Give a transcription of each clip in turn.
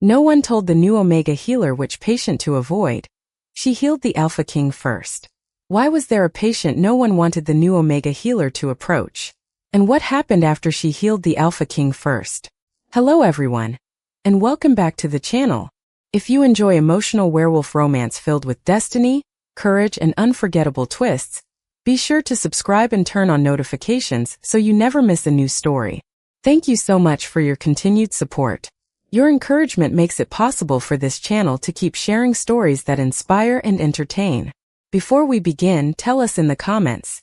No one told the new Omega healer which patient to avoid. She healed the Alpha King first. Why was there a patient no one wanted the new Omega healer to approach? And what happened after she healed the Alpha King first? Hello everyone, and welcome back to the channel. If you enjoy emotional werewolf romance filled with destiny, courage, and unforgettable twists, be sure to subscribe and turn on notifications so you never miss a new story. Thank you so much for your continued support. Your encouragement makes it possible for this channel to keep sharing stories that inspire and entertain. Before we begin, tell us in the comments.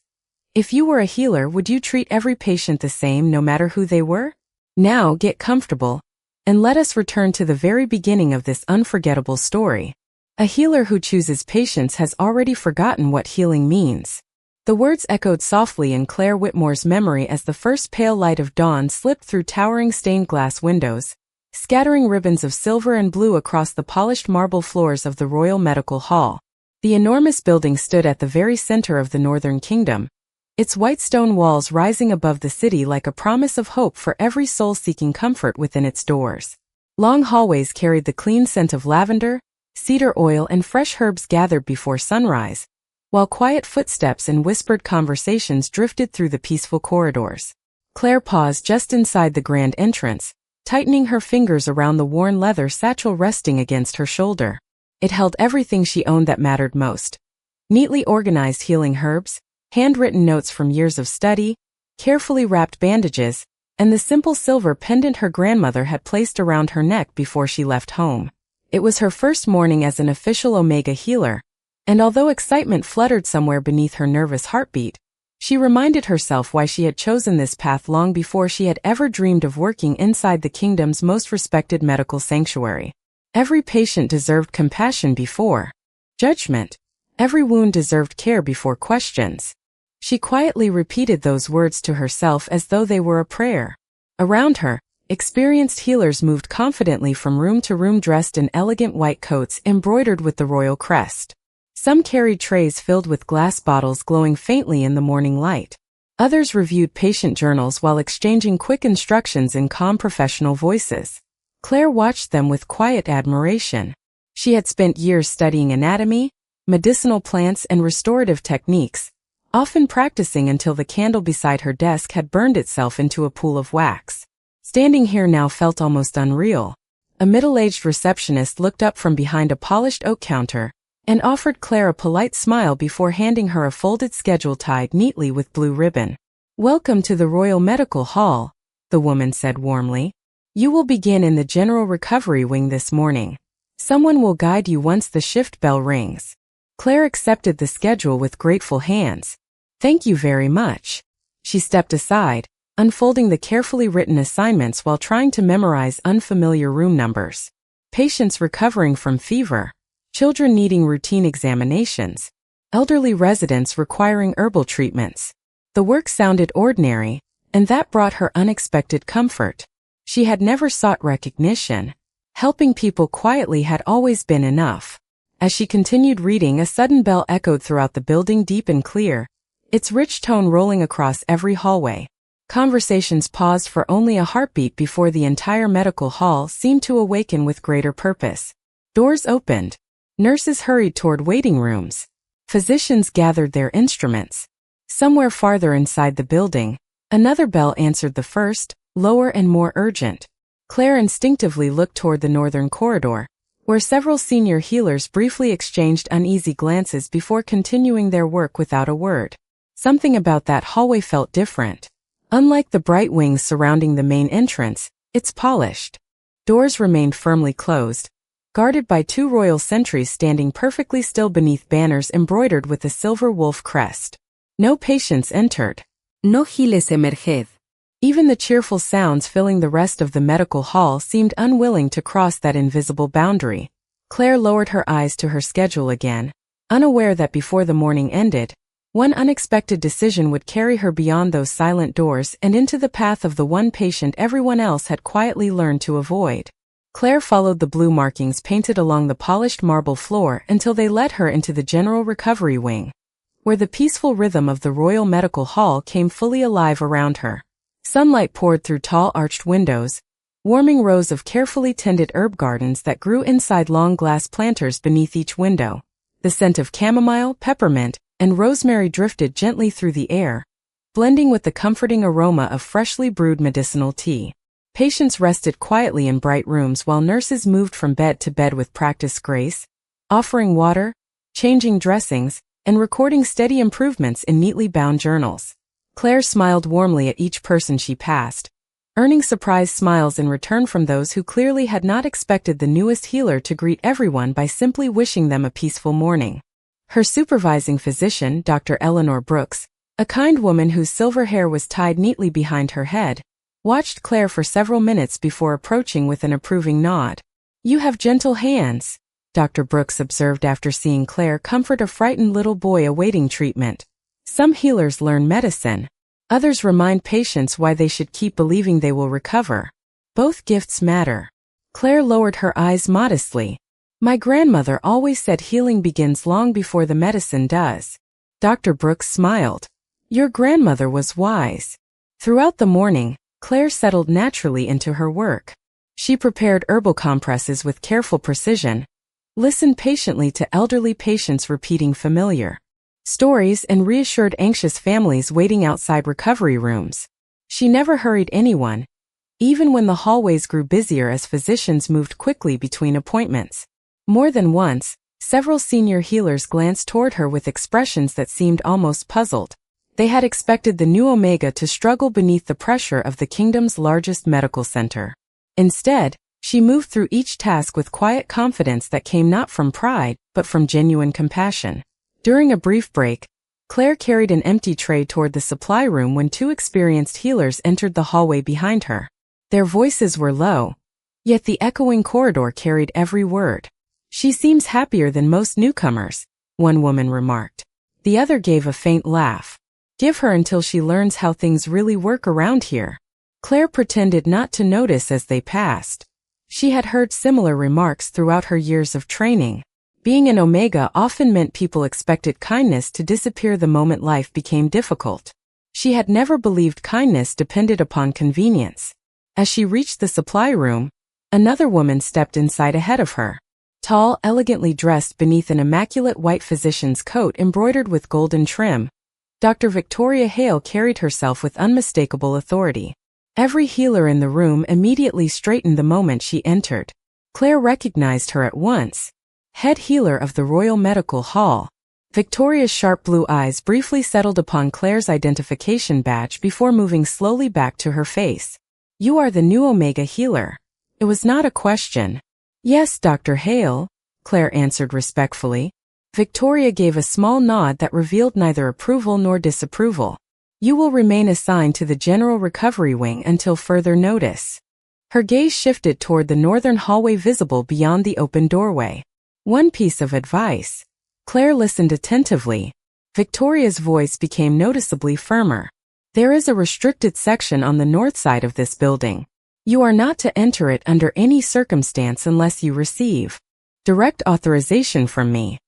If you were a healer, would you treat every patient the same no matter who they were? Now get comfortable, and let us return to the very beginning of this unforgettable story. A healer who chooses patience has already forgotten what healing means. The words echoed softly in Claire Whitmore's memory as the first pale light of dawn slipped through towering stained glass windows, scattering ribbons of silver and blue across the polished marble floors of the Royal Medical Hall. The enormous building stood at the very center of the Northern Kingdom, its white stone walls rising above the city like a promise of hope for every soul seeking comfort within its doors. Long hallways carried the clean scent of lavender, cedar oil, and fresh herbs gathered before sunrise, while quiet footsteps and whispered conversations drifted through the peaceful corridors. Claire paused just inside the grand entrance, tightening her fingers around the worn leather satchel resting against her shoulder. It held everything she owned that mattered most. Neatly organized healing herbs, handwritten notes from years of study, carefully wrapped bandages, and the simple silver pendant her grandmother had placed around her neck before she left home. It was her first morning as an official Omega healer, and although excitement fluttered somewhere beneath her nervous heartbeat, she reminded herself why she had chosen this path long before she had ever dreamed of working inside the kingdom's most respected medical sanctuary. Every patient deserved compassion before judgment. Every wound deserved care before questions. She quietly repeated those words to herself as though they were a prayer. Around her, experienced healers moved confidently from room to room dressed in elegant white coats embroidered with the royal crest. Some carried trays filled with glass bottles glowing faintly in the morning light. Others reviewed patient journals while exchanging quick instructions in calm professional voices. Claire watched them with quiet admiration. She had spent years studying anatomy, medicinal plants, and restorative techniques, often practicing until the candle beside her desk had burned itself into a pool of wax. Standing here now felt almost unreal. A middle-aged receptionist looked up from behind a polished oak counter and offered Claire a polite smile before handing her a folded schedule tied neatly with blue ribbon. "Welcome to the Royal Medical Hall," the woman said warmly. "You will begin in the General Recovery Wing this morning. Someone will guide you once the shift bell rings." Claire accepted the schedule with grateful hands. "Thank you very much." She stepped aside, unfolding the carefully written assignments while trying to memorize unfamiliar room numbers. Patients recovering from fever, children needing routine examinations, elderly residents requiring herbal treatments. The work sounded ordinary, and that brought her unexpected comfort. She had never sought recognition. Helping people quietly had always been enough. As she continued reading, a sudden bell echoed throughout the building, deep and clear, its rich tone rolling across every hallway. Conversations paused for only a heartbeat before the entire medical hall seemed to awaken with greater purpose. Doors opened. Nurses hurried toward waiting rooms. Physicians gathered their instruments. Somewhere farther inside the building, another bell answered the first, lower and more urgent. Claire instinctively looked toward the northern corridor, where several senior healers briefly exchanged uneasy glances before continuing their work without a word. Something about that hallway felt different. Unlike the bright wings surrounding the main entrance, it's polished. Doors remained firmly closed, guarded by two royal sentries standing perfectly still beneath banners embroidered with a silver wolf crest. No patients entered. No giles emerged. Even the cheerful sounds filling the rest of the medical hall seemed unwilling to cross that invisible boundary. Claire lowered her eyes to her schedule again, unaware that before the morning ended, one unexpected decision would carry her beyond those silent doors and into the path of the one patient everyone else had quietly learned to avoid. Claire followed the blue markings painted along the polished marble floor until they led her into the General Recovery Wing, where the peaceful rhythm of the Royal Medical Hall came fully alive around her. Sunlight poured through tall arched windows, warming rows of carefully tended herb gardens that grew inside long glass planters beneath each window. The scent of chamomile, peppermint, and rosemary drifted gently through the air, blending with the comforting aroma of freshly brewed medicinal tea. Patients rested quietly in bright rooms while nurses moved from bed to bed with practiced grace, offering water, changing dressings, and recording steady improvements in neatly bound journals. Claire smiled warmly at each person she passed, earning surprised smiles in return from those who clearly had not expected the newest healer to greet everyone by simply wishing them a peaceful morning. Her supervising physician, Dr. Eleanor Brooks, a kind woman whose silver hair was tied neatly behind her head, watched Claire for several minutes before approaching with an approving nod. "You have gentle hands," Dr. Brooks observed after seeing Claire comfort a frightened little boy awaiting treatment. "Some healers learn medicine. Others remind patients why they should keep believing they will recover. Both gifts matter." Claire lowered her eyes modestly. "My grandmother always said healing begins long before the medicine does." Dr. Brooks smiled. "Your grandmother was wise." Throughout the morning, Claire settled naturally into her work. She prepared herbal compresses with careful precision, listened patiently to elderly patients repeating familiar stories, and reassured anxious families waiting outside recovery rooms. She never hurried anyone, even when the hallways grew busier as physicians moved quickly between appointments. More than once, several senior healers glanced toward her with expressions that seemed almost puzzled. They had expected the new Omega to struggle beneath the pressure of the kingdom's largest medical center. Instead, she moved through each task with quiet confidence that came not from pride, but from genuine compassion. During a brief break, Claire carried an empty tray toward the supply room when two experienced healers entered the hallway behind her. Their voices were low, yet the echoing corridor carried every word. "She seems happier than most newcomers," one woman remarked. The other gave a faint laugh. "Give her until she learns how things really work around here." Claire pretended not to notice as they passed. She had heard similar remarks throughout her years of training. Being an Omega often meant people expected kindness to disappear the moment life became difficult. She had never believed kindness depended upon convenience. As she reached the supply room, another woman stepped inside ahead of her. Tall, elegantly dressed beneath an immaculate white physician's coat embroidered with golden trim, Dr. Victoria Hale carried herself with unmistakable authority. Every healer in the room immediately straightened the moment she entered. Claire recognized her at once. Head healer of the Royal Medical Hall. Victoria's sharp blue eyes briefly settled upon Claire's identification badge before moving slowly back to her face. "You are the new Omega healer." It was not a question. "Yes, Dr. Hale," Claire answered respectfully. Victoria gave a small nod that revealed neither approval nor disapproval. "You will remain assigned to the General Recovery Wing until further notice." Her gaze shifted toward the northern hallway visible beyond the open doorway. "One piece of advice." Claire listened attentively. Victoria's voice became noticeably firmer. "There is a restricted section on the north side of this building. You are not to enter it under any circumstance unless you receive direct authorization from me."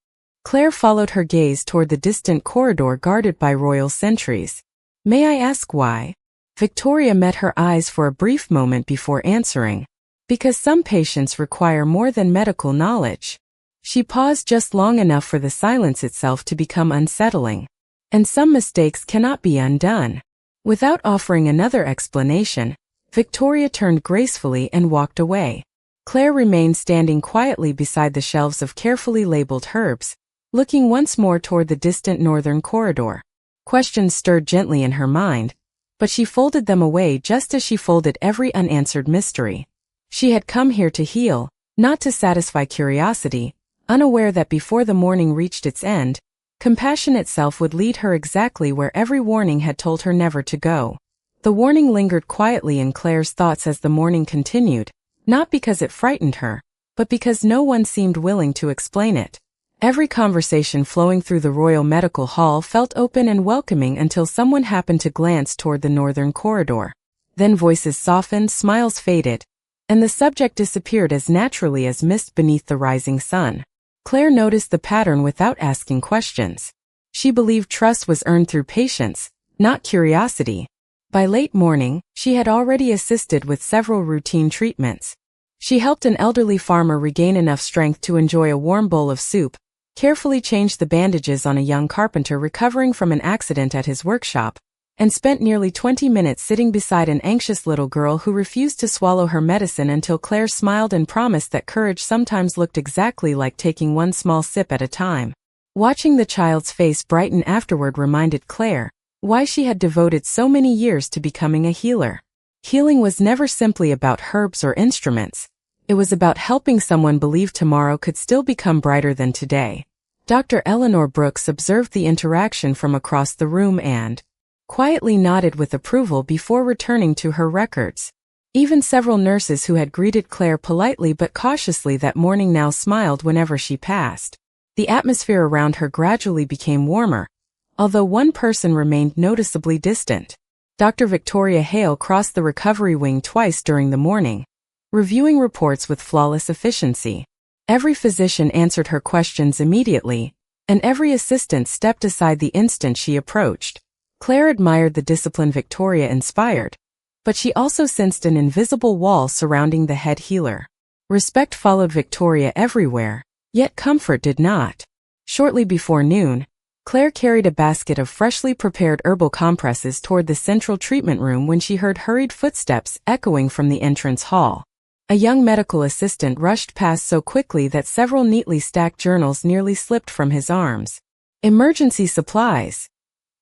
Claire followed her gaze toward the distant corridor guarded by royal sentries. "May I ask why?" Victoria met her eyes for a brief moment before answering. "Because some patients require more than medical knowledge." She paused just long enough for the silence itself to become unsettling. "And some mistakes cannot be undone." Without offering another explanation, Victoria turned gracefully and walked away. Claire remained standing quietly beside the shelves of carefully labeled herbs, looking once more toward the distant northern corridor. Questions stirred gently in her mind, but she folded them away just as she folded every unanswered mystery. She had come here to heal, not to satisfy curiosity, unaware that before the morning reached its end, compassion itself would lead her exactly where every warning had told her never to go. The warning lingered quietly in Claire's thoughts as the morning continued, not because it frightened her, but because no one seemed willing to explain it. Every conversation flowing through the Royal Medical Hall felt open and welcoming until someone happened to glance toward the northern corridor. Then voices softened, smiles faded, and the subject disappeared as naturally as mist beneath the rising sun. Claire noticed the pattern without asking questions. She believed trust was earned through patience, not curiosity. By late morning, she had already assisted with several routine treatments. She helped an elderly farmer regain enough strength to enjoy a warm bowl of soup, carefully changed the bandages on a young carpenter recovering from an accident at his workshop, and spent nearly 20 minutes sitting beside an anxious little girl who refused to swallow her medicine until Claire smiled and promised that courage sometimes looked exactly like taking one small sip at a time. Watching the child's face brighten afterward reminded Claire why she had devoted so many years to becoming a healer. Healing was never simply about herbs or instruments. It was about helping someone believe tomorrow could still become brighter than today. Dr. Eleanor Brooks observed the interaction from across the room and quietly nodded with approval before returning to her records. Even several nurses who had greeted Claire politely but cautiously that morning now smiled whenever she passed. The atmosphere around her gradually became warmer, although one person remained noticeably distant. Dr. Victoria Hale crossed the recovery wing twice during the morning, reviewing reports with flawless efficiency. Every physician answered her questions immediately, and every assistant stepped aside the instant she approached. Claire admired the discipline Victoria inspired, but she also sensed an invisible wall surrounding the head healer. Respect followed Victoria everywhere, yet comfort did not. Shortly before noon, Claire carried a basket of freshly prepared herbal compresses toward the central treatment room when she heard hurried footsteps echoing from the entrance hall. A young medical assistant rushed past so quickly that several neatly stacked journals nearly slipped from his arms. "Emergency supplies,"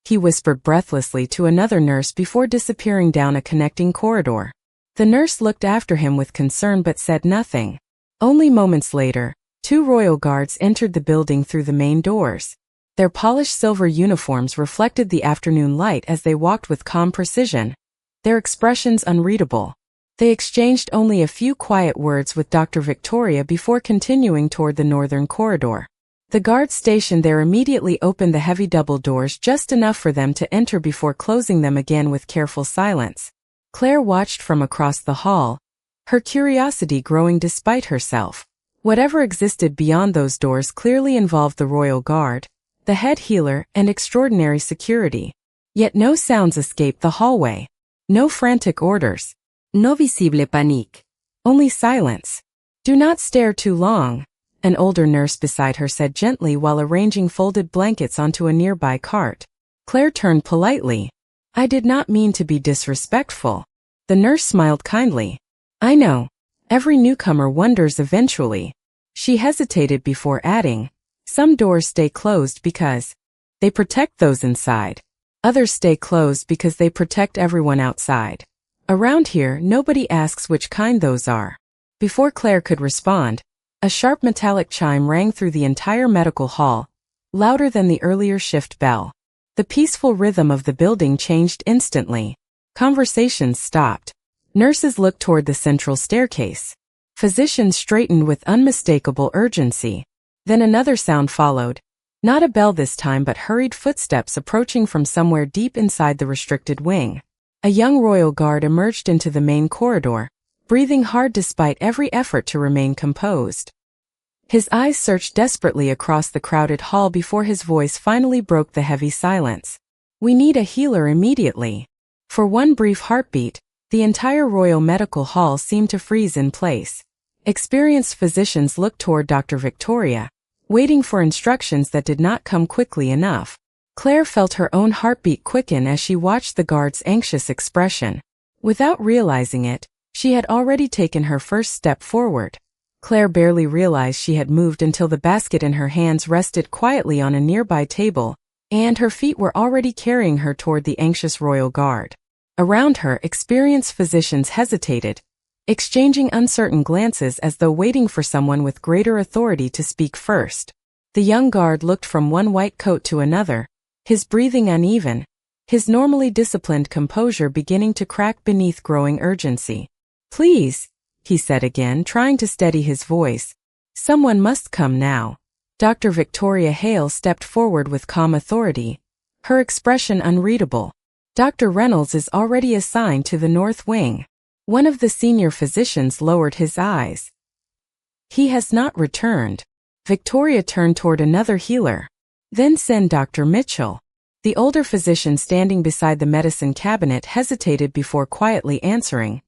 he whispered breathlessly to another nurse before disappearing down a connecting corridor. The nurse looked after him with concern but said nothing. Only moments later, 2 royal guards entered the building through the main doors. Their polished silver uniforms reflected the afternoon light as they walked with calm precision, their expressions unreadable. They exchanged only a few quiet words with Dr. Victoria before continuing toward the northern corridor. The guards stationed there immediately opened the heavy double doors just enough for them to enter before closing them again with careful silence. Claire watched from across the hall, her curiosity growing despite herself. Whatever existed beyond those doors clearly involved the royal guard, the head healer, and extraordinary security. Yet no sounds escaped the hallway. No frantic orders. No visible panique. Only silence. "Do not stare too long," an older nurse beside her said gently while arranging folded blankets onto a nearby cart. Claire turned politely. "I did not mean to be disrespectful." The nurse smiled kindly. "I know. Every newcomer wonders eventually." She hesitated before adding, "Some doors stay closed because they protect those inside. Others stay closed because they protect everyone outside. Around here, nobody asks which kind those are." Before Claire could respond, a sharp metallic chime rang through the entire medical hall, louder than the earlier shift bell. The peaceful rhythm of the building changed instantly. Conversations stopped. Nurses looked toward the central staircase. Physicians straightened with unmistakable urgency. Then another sound followed. Not a bell this time but hurried footsteps approaching from somewhere deep inside the restricted wing. A young royal guard emerged into the main corridor, breathing hard despite every effort to remain composed. His eyes searched desperately across the crowded hall before his voice finally broke the heavy silence. "We need a healer immediately." For one brief heartbeat, the entire Royal Medical Hall seemed to freeze in place. Experienced physicians looked toward Dr. Victoria, waiting for instructions that did not come quickly enough. Claire felt her own heartbeat quicken as she watched the guard's anxious expression. Without realizing it, she had already taken her first step forward. Claire barely realized she had moved until the basket in her hands rested quietly on a nearby table, and her feet were already carrying her toward the anxious royal guard. Around her, experienced physicians hesitated, exchanging uncertain glances as though waiting for someone with greater authority to speak first. The young guard looked from one white coat to another, his breathing uneven, his normally disciplined composure beginning to crack beneath growing urgency. "Please," he said again, trying to steady his voice. "Someone must come now." Dr. Victoria Hale stepped forward with calm authority, her expression unreadable. "Dr. Reynolds is already assigned to the north wing." One of the senior physicians lowered his eyes. "He has not returned." Victoria turned toward another healer. "Then send Dr. Mitchell." The older physician standing beside the medicine cabinet hesitated before quietly answering.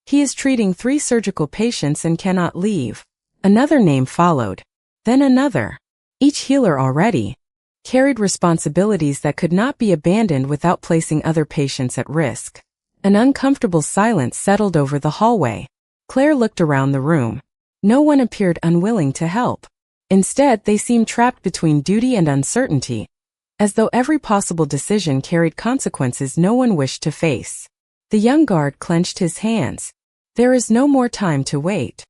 He is treating 3 surgical patients and cannot leave. Another name followed. Then another. Each healer already carried responsibilities that could not be abandoned without placing other patients at risk. An uncomfortable silence settled over the hallway. Claire looked around the room. No one appeared unwilling to help. Instead, they seemed trapped between duty and uncertainty, as though every possible decision carried consequences no one wished to face. The young guard clenched his hands. There is no more time to wait.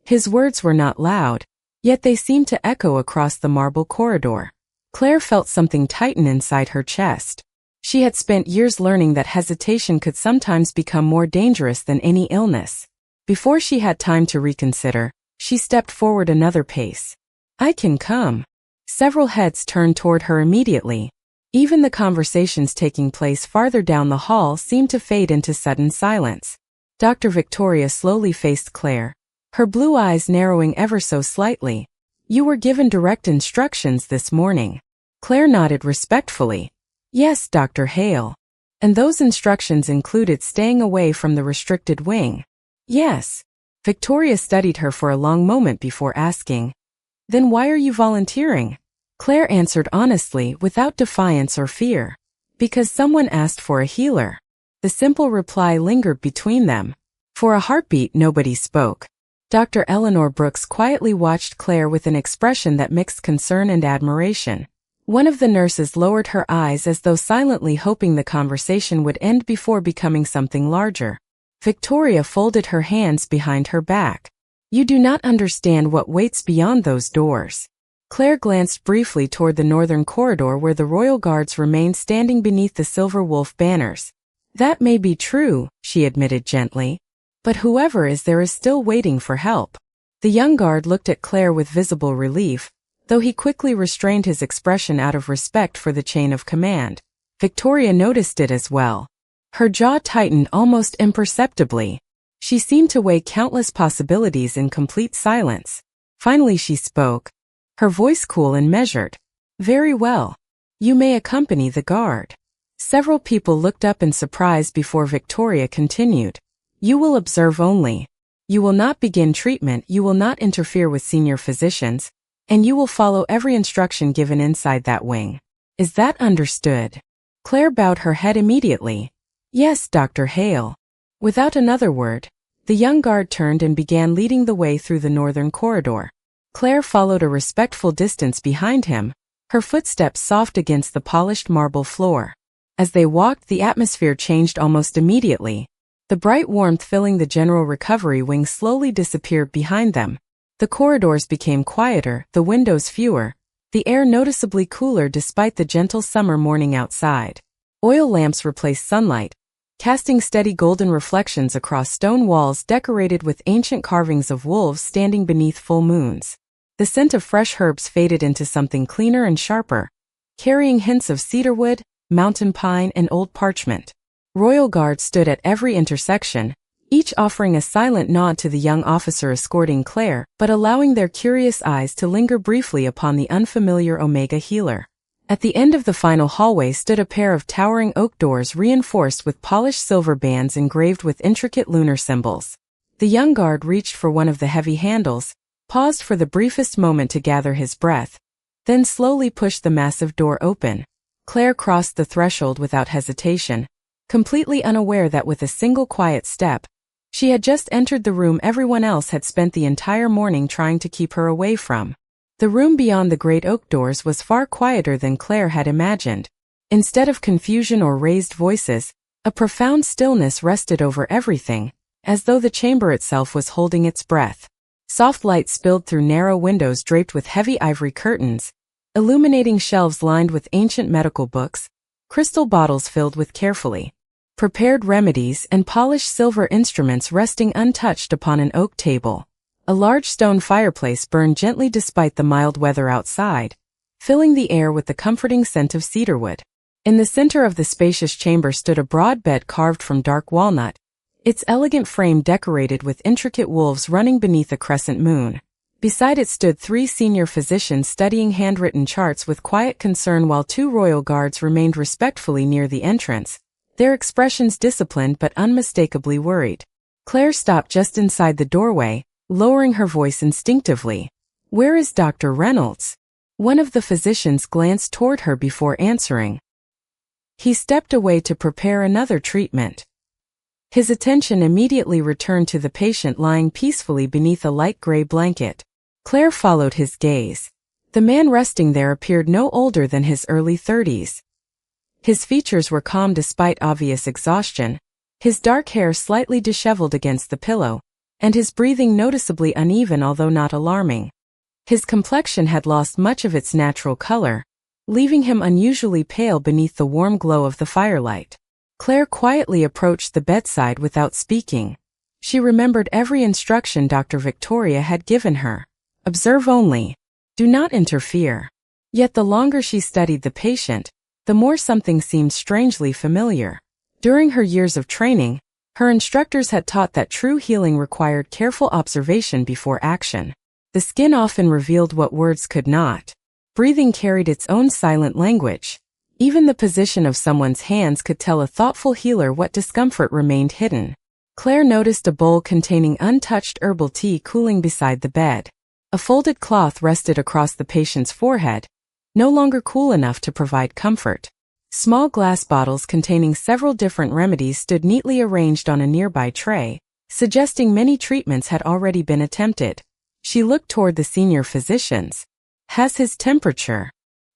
His words were not loud, yet they seemed to echo across the marble corridor. Claire felt something tighten inside her chest. She had spent years learning that hesitation could sometimes become more dangerous than any illness. Before she had time to reconsider, she stepped forward another pace. "I can come." Several heads turned toward her immediately. Even the conversations taking place farther down the hall seemed to fade into sudden silence. Dr. Victoria slowly faced Claire, her blue eyes narrowing ever so slightly. "You were given direct instructions this morning." Claire nodded respectfully. "Yes, Dr. Hale. And those instructions included staying away from the restricted wing." "Yes." Victoria studied her for a long moment before asking, "Then why are you volunteering?" Claire answered honestly, without defiance or fear. "Because someone asked for a healer." The simple reply lingered between them. For a heartbeat, nobody spoke. Dr. Eleanor Brooks quietly watched Claire with an expression that mixed concern and admiration. One of the nurses lowered her eyes as though silently hoping the conversation would end before becoming something larger. Victoria folded her hands behind her back. "You do not understand what waits beyond those doors." Claire glanced briefly toward the northern corridor where the royal guards remained standing beneath the silver wolf banners. "That may be true," she admitted gently. "But whoever is there is still waiting for help." The young guard looked at Claire with visible relief, though he quickly restrained his expression out of respect for the chain of command. Victoria noticed it as well. Her jaw tightened almost imperceptibly. She seemed to weigh countless possibilities in complete silence. Finally she spoke, her voice cool and measured. "Very well. You may accompany the guard." Several people looked up in surprise before Victoria continued. "You will observe only. You will not begin treatment, you will not interfere with senior physicians, and you will follow every instruction given inside that wing. Is that understood?" Claire bowed her head immediately. "Yes, Dr. Hale." Without another word, the young guard turned and began leading the way through the northern corridor. Claire followed a respectful distance behind him, her footsteps soft against the polished marble floor. As they walked, the atmosphere changed almost immediately. The bright warmth filling the general recovery wing slowly disappeared behind them. The corridors became quieter, the windows fewer, the air noticeably cooler despite the gentle summer morning outside. Oil lamps replaced sunlight, casting steady golden reflections across stone walls decorated with ancient carvings of wolves standing beneath full moons. The scent of fresh herbs faded into something cleaner and sharper, carrying hints of cedarwood, mountain pine, and old parchment. Royal guards stood at every intersection, each offering a silent nod to the young officer escorting Claire, but allowing their curious eyes to linger briefly upon the unfamiliar Omega healer. At the end of the final hallway stood a pair of towering oak doors reinforced with polished silver bands engraved with intricate lunar symbols. The young guard reached for one of the heavy handles, paused for the briefest moment to gather his breath, then slowly pushed the massive door open. Claire crossed the threshold without hesitation, completely unaware that with a single quiet step, she had just entered the room everyone else had spent the entire morning trying to keep her away from. The room beyond the great oak doors was far quieter than Claire had imagined. Instead of confusion or raised voices, a profound stillness rested over everything, as though the chamber itself was holding its breath. Soft light spilled through narrow windows draped with heavy ivory curtains, illuminating shelves lined with ancient medical books, crystal bottles filled with carefully prepared remedies, and polished silver instruments resting untouched upon an oak table. A large stone fireplace burned gently despite the mild weather outside, filling the air with the comforting scent of cedarwood. In the center of the spacious chamber stood a broad bed carved from dark walnut, its elegant frame decorated with intricate wolves running beneath a crescent moon. Beside it stood 3 senior physicians studying handwritten charts with quiet concern while 2 royal guards remained respectfully near the entrance, their expressions disciplined but unmistakably worried. Claire stopped just inside the doorway, lowering her voice instinctively. "Where is Dr. Reynolds?" One of the physicians glanced toward her before answering. He stepped away to prepare another treatment. His attention immediately returned to the patient lying peacefully beneath a light gray blanket. Claire followed his gaze. The man resting there appeared no older than his early 30s. His features were calm despite obvious exhaustion, his dark hair slightly disheveled against the pillow, and his breathing noticeably uneven although not alarming. His complexion had lost much of its natural color, leaving him unusually pale beneath the warm glow of the firelight. Claire quietly approached the bedside without speaking. She remembered every instruction Dr. Victoria had given her. Observe only. Do not interfere. Yet the longer she studied the patient, the more something seemed strangely familiar. During her years of training, her instructors had taught that true healing required careful observation before action. The skin often revealed what words could not. Breathing carried its own silent language. Even the position of someone's hands could tell a thoughtful healer what discomfort remained hidden. Claire noticed a bowl containing untouched herbal tea cooling beside the bed. A folded cloth rested across the patient's forehead, no longer cool enough to provide comfort. Small glass bottles containing several different remedies stood neatly arranged on a nearby tray, suggesting many treatments had already been attempted. She looked toward the senior physicians. Has his temperature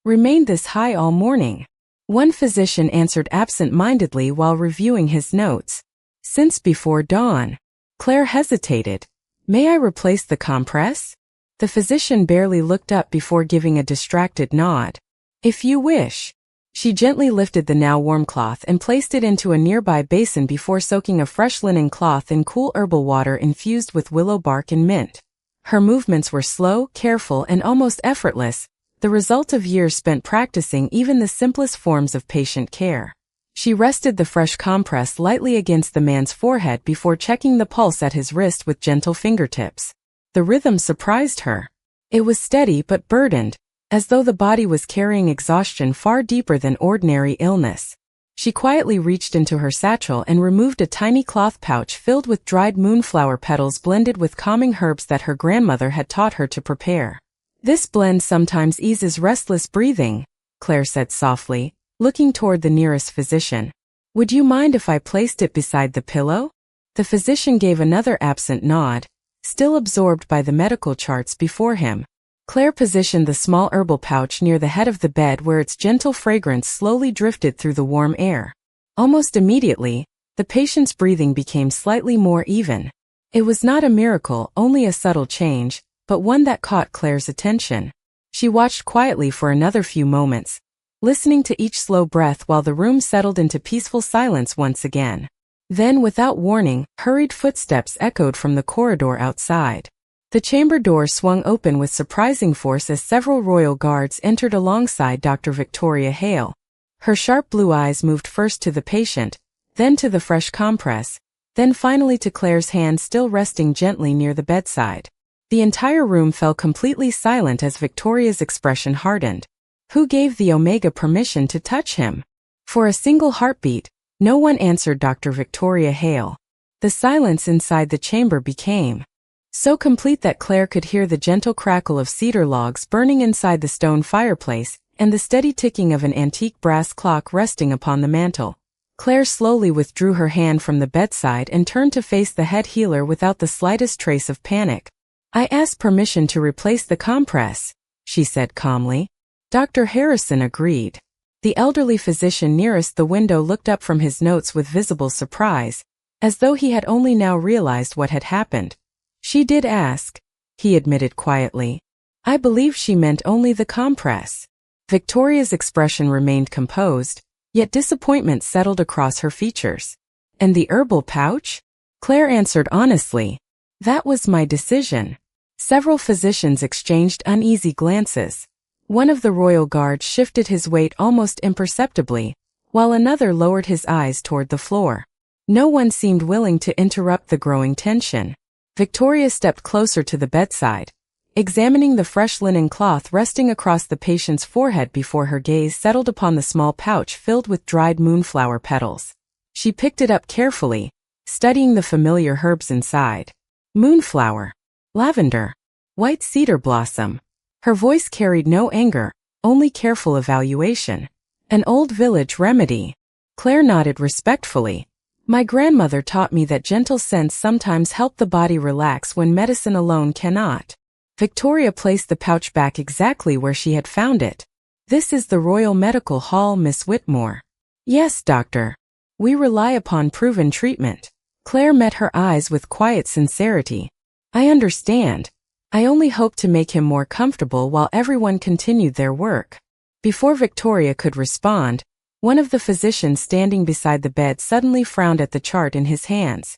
remained this high all morning? One physician answered absent-mindedly while reviewing his notes. Since before dawn. Claire hesitated. May I replace the compress? The physician barely looked up before giving a distracted nod. If you wish. She gently lifted the now warm cloth and placed it into a nearby basin before soaking a fresh linen cloth in cool herbal water infused with willow bark and mint. Her movements were slow, careful, and almost effortless, the result of years spent practicing even the simplest forms of patient care. She rested the fresh compress lightly against the man's forehead before checking the pulse at his wrist with gentle fingertips. The rhythm surprised her. It was steady but burdened, as though the body was carrying exhaustion far deeper than ordinary illness. She quietly reached into her satchel and removed a tiny cloth pouch filled with dried moonflower petals blended with calming herbs that her grandmother had taught her to prepare. This blend sometimes eases restless breathing, Claire said softly, looking toward the nearest physician. Would you mind if I placed it beside the pillow? The physician gave another absent nod, still absorbed by the medical charts before him. Claire positioned the small herbal pouch near the head of the bed where its gentle fragrance slowly drifted through the warm air. Almost immediately, the patient's breathing became slightly more even. It was not a miracle, only a subtle change, but one that caught Claire's attention. She watched quietly for another few moments, listening to each slow breath while the room settled into peaceful silence once again. Then, without warning, hurried footsteps echoed from the corridor outside. The chamber door swung open with surprising force as several royal guards entered alongside Dr. Victoria Hale. Her sharp blue eyes moved first to the patient, then to the fresh compress, then finally to Claire's hand still resting gently near the bedside. The entire room fell completely silent as Victoria's expression hardened. Who gave the Omega permission to touch him? For a single heartbeat, no one answered Dr. Victoria Hale. The silence inside the chamber became so complete that Claire could hear the gentle crackle of cedar logs burning inside the stone fireplace and the steady ticking of an antique brass clock resting upon the mantel. Claire slowly withdrew her hand from the bedside and turned to face the head healer without the slightest trace of panic. I asked permission to replace the compress, she said calmly. Dr. Harrison agreed. The elderly physician nearest the window looked up from his notes with visible surprise, as though he had only now realized what had happened. She did ask, he admitted quietly. I believe she meant only the compress. Victoria's expression remained composed, yet disappointment settled across her features. And the herbal pouch? Claire answered honestly. That was my decision. Several physicians exchanged uneasy glances. One of the royal guard shifted his weight almost imperceptibly, while another lowered his eyes toward the floor. No one seemed willing to interrupt the growing tension. Victoria stepped closer to the bedside, examining the fresh linen cloth resting across the patient's forehead before her gaze settled upon the small pouch filled with dried moonflower petals. She picked it up carefully, studying the familiar herbs inside. Moonflower, lavender, white cedar blossom. Her voice carried no anger, only careful evaluation. An old village remedy. Claire nodded respectfully. My grandmother taught me that gentle scents sometimes help the body relax when medicine alone cannot. Victoria placed the pouch back exactly where she had found it. This is the Royal Medical Hall, Miss Whitmore. Yes, doctor. We rely upon proven treatment. Claire met her eyes with quiet sincerity. I understand. I only hope to make him more comfortable while everyone continued their work. Before Victoria could respond, one of the physicians standing beside the bed suddenly frowned at the chart in his hands.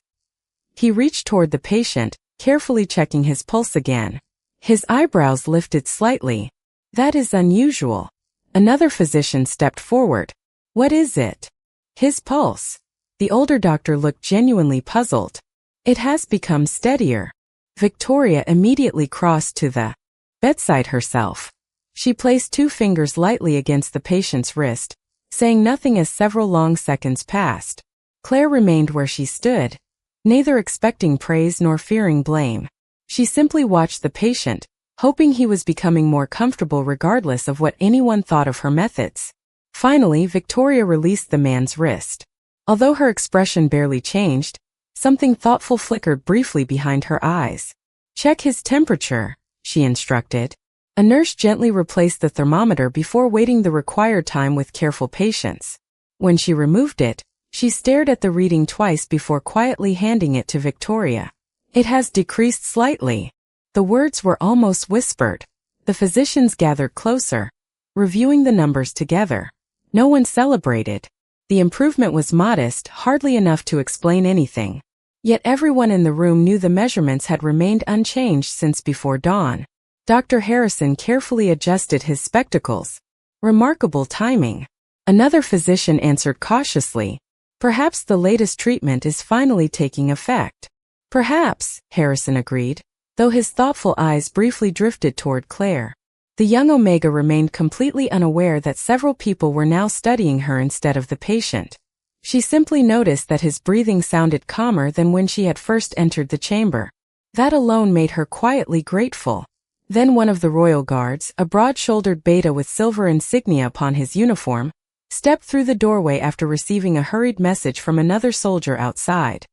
He reached toward the patient, carefully checking his pulse again. His eyebrows lifted slightly. That is unusual. Another physician stepped forward. What is it? His pulse. The older doctor looked genuinely puzzled. It has become steadier. Victoria immediately crossed to the bedside herself. She placed 2 fingers lightly against the patient's wrist, saying nothing as several long seconds passed. Claire remained where she stood, neither expecting praise nor fearing blame. She simply watched the patient, hoping he was becoming more comfortable regardless of what anyone thought of her methods. Finally, Victoria released the man's wrist. Although her expression barely changed, something thoughtful flickered briefly behind her eyes. Check his temperature, she instructed. A nurse gently replaced the thermometer before waiting the required time with careful patience. When she removed it, she stared at the reading twice before quietly handing it to Victoria. It has decreased slightly. The words were almost whispered. The physicians gathered closer, reviewing the numbers together. No one celebrated. The improvement was modest, hardly enough to explain anything. Yet everyone in the room knew the measurements had remained unchanged since before dawn. Dr. Harrison carefully adjusted his spectacles. Remarkable timing. Another physician answered cautiously. Perhaps the latest treatment is finally taking effect. Perhaps, Harrison agreed, though his thoughtful eyes briefly drifted toward Claire. The young Omega remained completely unaware that several people were now studying her instead of the patient. She simply noticed that his breathing sounded calmer than when she had first entered the chamber. That alone made her quietly grateful. Then one of the royal guards, a broad-shouldered beta with silver insignia upon his uniform, stepped through the doorway after receiving a hurried message from another soldier outside.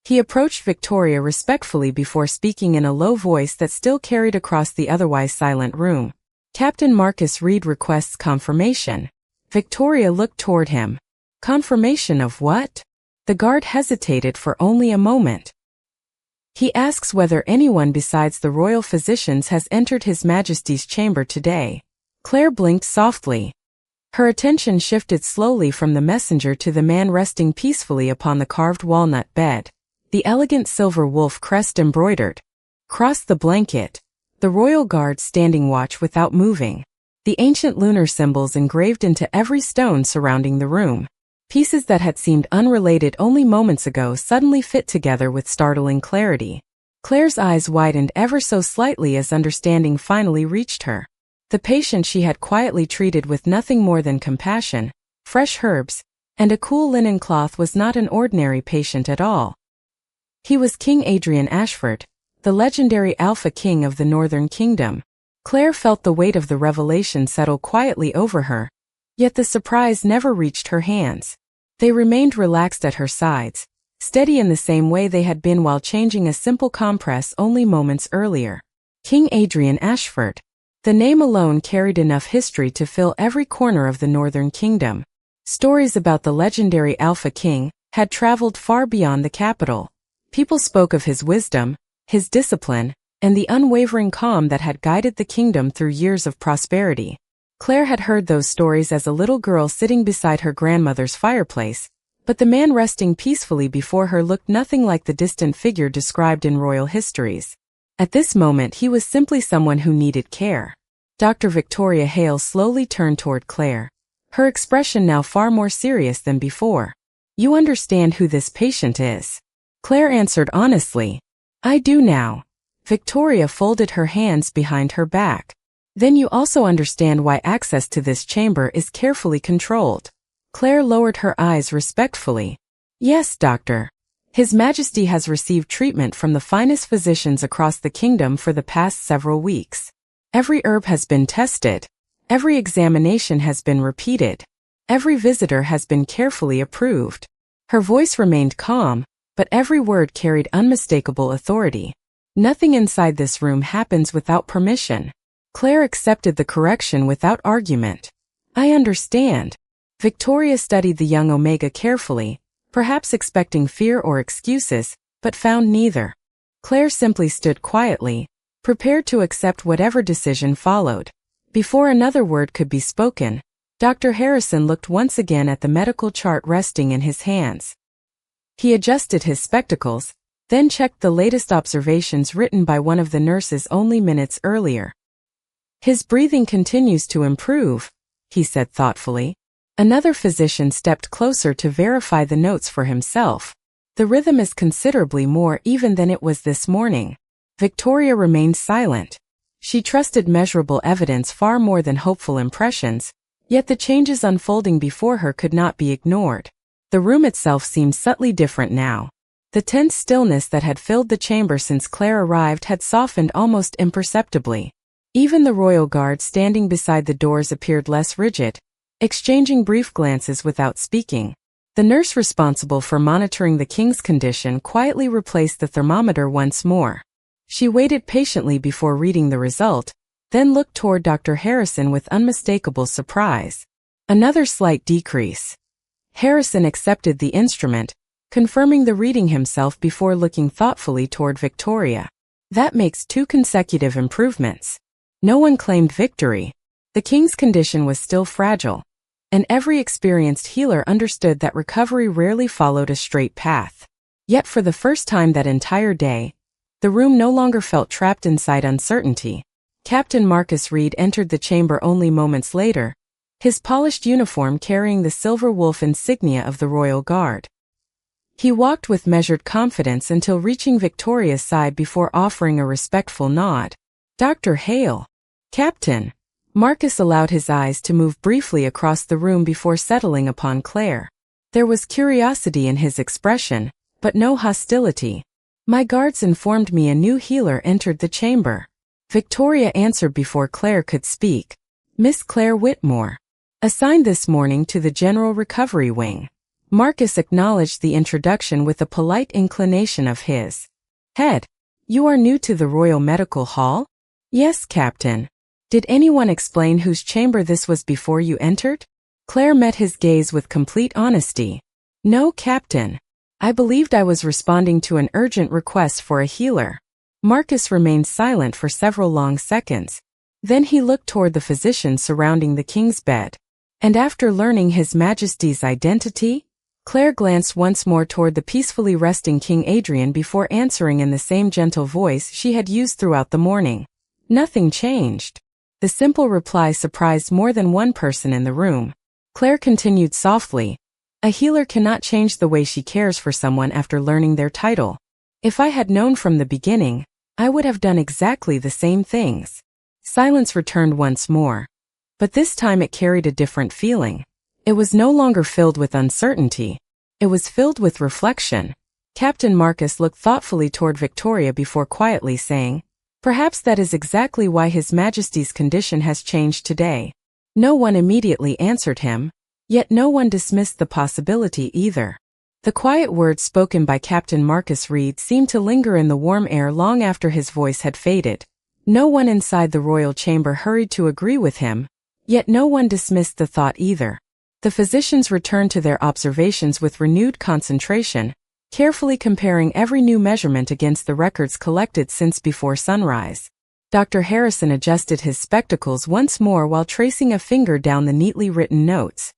He approached Victoria respectfully before speaking in a low voice that still carried across the otherwise silent room. Captain Marcus Reed requests confirmation. Victoria looked toward him. Confirmation of what? The guard hesitated for only a moment. He asks whether anyone besides the royal physicians has entered His Majesty's chamber today. Claire blinked softly. Her attention shifted slowly from the messenger to the man resting peacefully upon the carved walnut bed. The elegant silver wolf crest embroidered. Crossed the blanket. The royal guard standing watch without moving. The ancient lunar symbols engraved into every stone surrounding the room. Pieces that had seemed unrelated only moments ago suddenly fit together with startling clarity. Claire's eyes widened ever so slightly as understanding finally reached her. The patient she had quietly treated with nothing more than compassion, fresh herbs, and a cool linen cloth was not an ordinary patient at all. He was King Adrian Ashford, the legendary Alpha King of the Northern Kingdom. Claire felt the weight of the revelation settle quietly over her, yet the surprise never reached her hands. They remained relaxed at her sides, steady in the same way they had been while changing a simple compress only moments earlier. King Adrian Ashford. The name alone carried enough history to fill every corner of the Northern Kingdom. Stories about the legendary Alpha King had traveled far beyond the capital. People spoke of his wisdom, his discipline, and the unwavering calm that had guided the kingdom through years of prosperity. Claire had heard those stories as a little girl sitting beside her grandmother's fireplace, but the man resting peacefully before her looked nothing like the distant figure described in royal histories. At this moment he was simply someone who needed care. Dr. Victoria Hale slowly turned toward Claire, her expression now far more serious than before. You understand who this patient is? Claire answered honestly. I do now. Victoria folded her hands behind her back. Then you also understand why access to this chamber is carefully controlled. Claire lowered her eyes respectfully. Yes, doctor. His Majesty has received treatment from the finest physicians across the kingdom for the past several weeks. Every herb has been tested. Every examination has been repeated. Every visitor has been carefully approved. Her voice remained calm, but every word carried unmistakable authority. Nothing inside this room happens without permission. Claire accepted the correction without argument. I understand. Victoria studied the young Omega carefully, perhaps expecting fear or excuses, but found neither. Claire simply stood quietly, prepared to accept whatever decision followed. Before another word could be spoken, Dr. Harrison looked once again at the medical chart resting in his hands. He adjusted his spectacles, then checked the latest observations written by one of the nurses only minutes earlier. His breathing continues to improve, he said thoughtfully. Another physician stepped closer to verify the notes for himself. The rhythm is considerably more even than it was this morning. Victoria remained silent. She trusted measurable evidence far more than hopeful impressions, yet the changes unfolding before her could not be ignored. The room itself seemed subtly different now. The tense stillness that had filled the chamber since Claire arrived had softened almost imperceptibly. Even the royal guard standing beside the doors appeared less rigid, exchanging brief glances without speaking. The nurse responsible for monitoring the king's condition quietly replaced the thermometer once more. She waited patiently before reading the result, then looked toward Dr. Harrison with unmistakable surprise. Another slight decrease. Harrison accepted the instrument, confirming the reading himself before looking thoughtfully toward Victoria. That makes 2 consecutive improvements. No one claimed victory. The king's condition was still fragile, and every experienced healer understood that recovery rarely followed a straight path. Yet for the first time that entire day, the room no longer felt trapped inside uncertainty. Captain Marcus Reed entered the chamber only moments later, his polished uniform carrying the silver wolf insignia of the Royal Guard. He walked with measured confidence until reaching Victoria's side before offering a respectful nod. Dr. Hale. Captain. Marcus allowed his eyes to move briefly across the room before settling upon Claire. There was curiosity in his expression, but no hostility. My guards informed me a new healer entered the chamber. Victoria answered before Claire could speak. Miss Claire Whitmore. Assigned this morning to the General Recovery Wing. Marcus acknowledged the introduction with a polite inclination of his head. You are new to the Royal Medical Hall? Yes, Captain. Did anyone explain whose chamber this was before you entered? Claire met his gaze with complete honesty. No, Captain. I believed I was responding to an urgent request for a healer. Marcus remained silent for several long seconds. Then he looked toward the physicians surrounding the king's bed. And after learning His Majesty's identity, Claire glanced once more toward the peacefully resting King Adrian before answering in the same gentle voice she had used throughout the morning. Nothing changed. The simple reply surprised more than one person in the room. Claire continued softly. A healer cannot change the way she cares for someone after learning their title. If I had known from the beginning, I would have done exactly the same things. Silence returned once more. But this time it carried a different feeling. It was no longer filled with uncertainty. It was filled with reflection. Captain Marcus looked thoughtfully toward Victoria before quietly saying, Perhaps that is exactly why His Majesty's condition has changed today. No one immediately answered him, yet no one dismissed the possibility either. The quiet words spoken by Captain Marcus Reed seemed to linger in the warm air long after his voice had faded. No one inside the royal chamber hurried to agree with him, yet no one dismissed the thought either. The physicians returned to their observations with renewed concentration, carefully comparing every new measurement against the records collected since before sunrise. Dr. Harrison adjusted his spectacles once more while tracing a finger down the neatly written notes.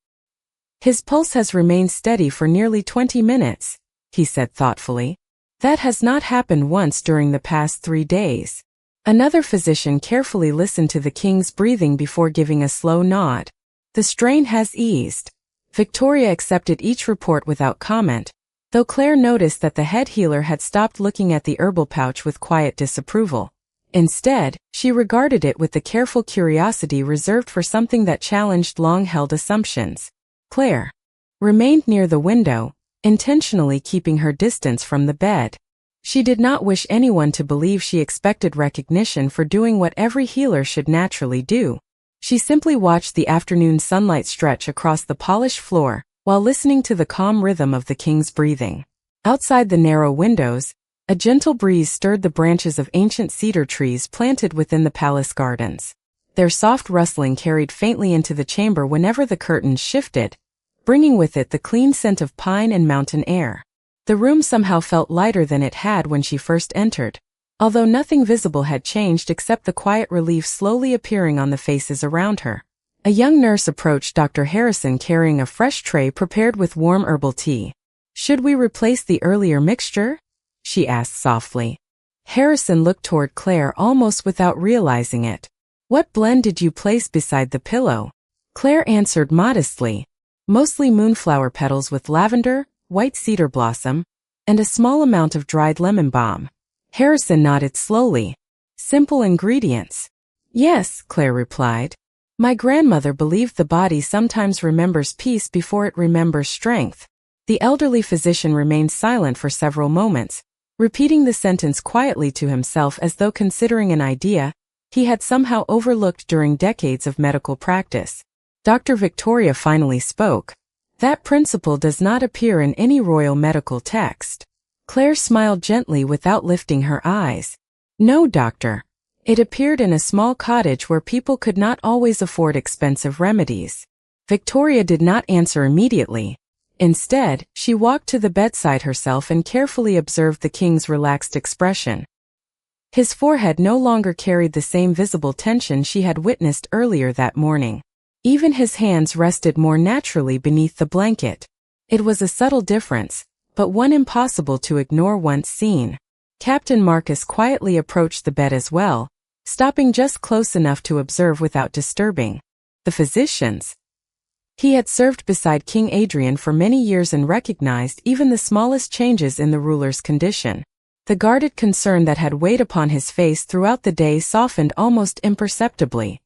His pulse has remained steady for nearly 20 minutes, he said thoughtfully. That has not happened once during the past 3 days. Another physician carefully listened to the king's breathing before giving a slow nod. The strain has eased. Victoria accepted each report without comment, though Claire noticed that the head healer had stopped looking at the herbal pouch with quiet disapproval. Instead, she regarded it with the careful curiosity reserved for something that challenged long-held assumptions. Claire remained near the window, intentionally keeping her distance from the bed. She did not wish anyone to believe she expected recognition for doing what every healer should naturally do. She simply watched the afternoon sunlight stretch across the polished floor, while listening to the calm rhythm of the king's breathing. Outside the narrow windows, a gentle breeze stirred the branches of ancient cedar trees planted within the palace gardens. Their soft rustling carried faintly into the chamber whenever the curtains shifted, bringing with it the clean scent of pine and mountain air. The room somehow felt lighter than it had when she first entered, although nothing visible had changed except the quiet relief slowly appearing on the faces around her. A young nurse approached Dr. Harrison carrying a fresh tray prepared with warm herbal tea. "Should we replace the earlier mixture?" she asked softly. Harrison looked toward Claire almost without realizing it. "What blend did you place beside the pillow?" Claire answered modestly. "Mostly moonflower petals with lavender, white cedar blossom, and a small amount of dried lemon balm." Harrison nodded slowly. "Simple ingredients." "Yes," Claire replied. "My grandmother believed the body sometimes remembers peace before it remembers strength." The elderly physician remained silent for several moments, repeating the sentence quietly to himself as though considering an idea he had somehow overlooked during decades of medical practice. Dr. Victoria finally spoke. "That principle does not appear in any royal medical text." Claire smiled gently without lifting her eyes. "No, doctor. It appeared in a small cottage where people could not always afford expensive remedies." Victoria did not answer immediately. Instead, she walked to the bedside herself and carefully observed the king's relaxed expression. His forehead no longer carried the same visible tension she had witnessed earlier that morning. Even his hands rested more naturally beneath the blanket. It was a subtle difference, but one impossible to ignore once seen. Captain Marcus quietly approached the bed as well, stopping just close enough to observe without disturbing the physicians. He had served beside King Adrian for many years and recognized even the smallest changes in the ruler's condition. The guarded concern that had weighed upon his face throughout the day softened almost imperceptibly.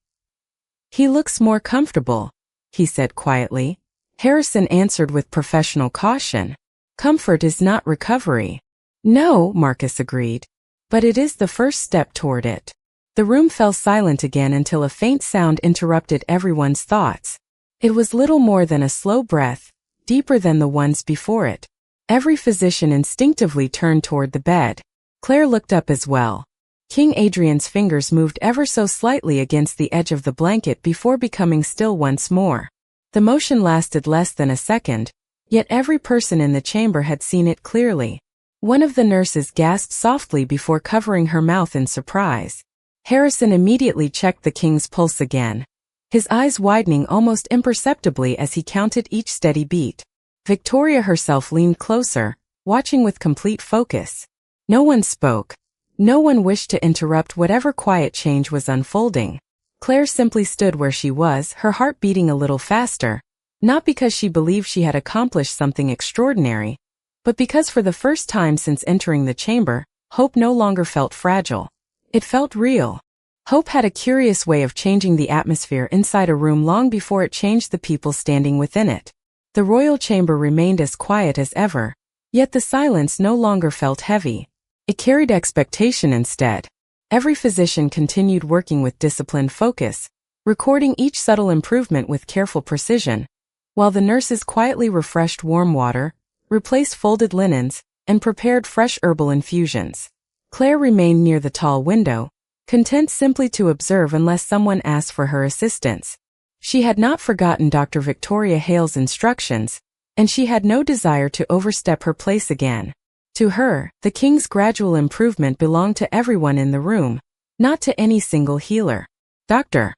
"He looks more comfortable," he said quietly. Harrison answered with professional caution. "Comfort is not recovery." "No," Marcus agreed. "But it is the first step toward it." The room fell silent again until a faint sound interrupted everyone's thoughts. It was little more than a slow breath, deeper than the ones before it. Every physician instinctively turned toward the bed. Claire looked up as well. King Adrian's fingers moved ever so slightly against the edge of the blanket before becoming still once more. The motion lasted less than a second, yet every person in the chamber had seen it clearly. One of the nurses gasped softly before covering her mouth in surprise. Harrison immediately checked the king's pulse again, his eyes widening almost imperceptibly as he counted each steady beat. Victoria herself leaned closer, watching with complete focus. No one spoke. No one wished to interrupt whatever quiet change was unfolding. Claire simply stood where she was, her heart beating a little faster, not because she believed she had accomplished something extraordinary, but because for the first time since entering the chamber, hope no longer felt fragile. It felt real. Hope had a curious way of changing the atmosphere inside a room long before it changed the people standing within it. The royal chamber remained as quiet as ever, yet the silence no longer felt heavy. It carried expectation instead. Every physician continued working with disciplined focus, recording each subtle improvement with careful precision, while the nurses quietly refreshed warm water, replaced folded linens, and prepared fresh herbal infusions. Claire remained near the tall window, content simply to observe unless someone asked for her assistance. She had not forgotten Dr. Victoria Hale's instructions, and she had no desire to overstep her place again. To her, the king's gradual improvement belonged to everyone in the room, not to any single healer. "Doctor."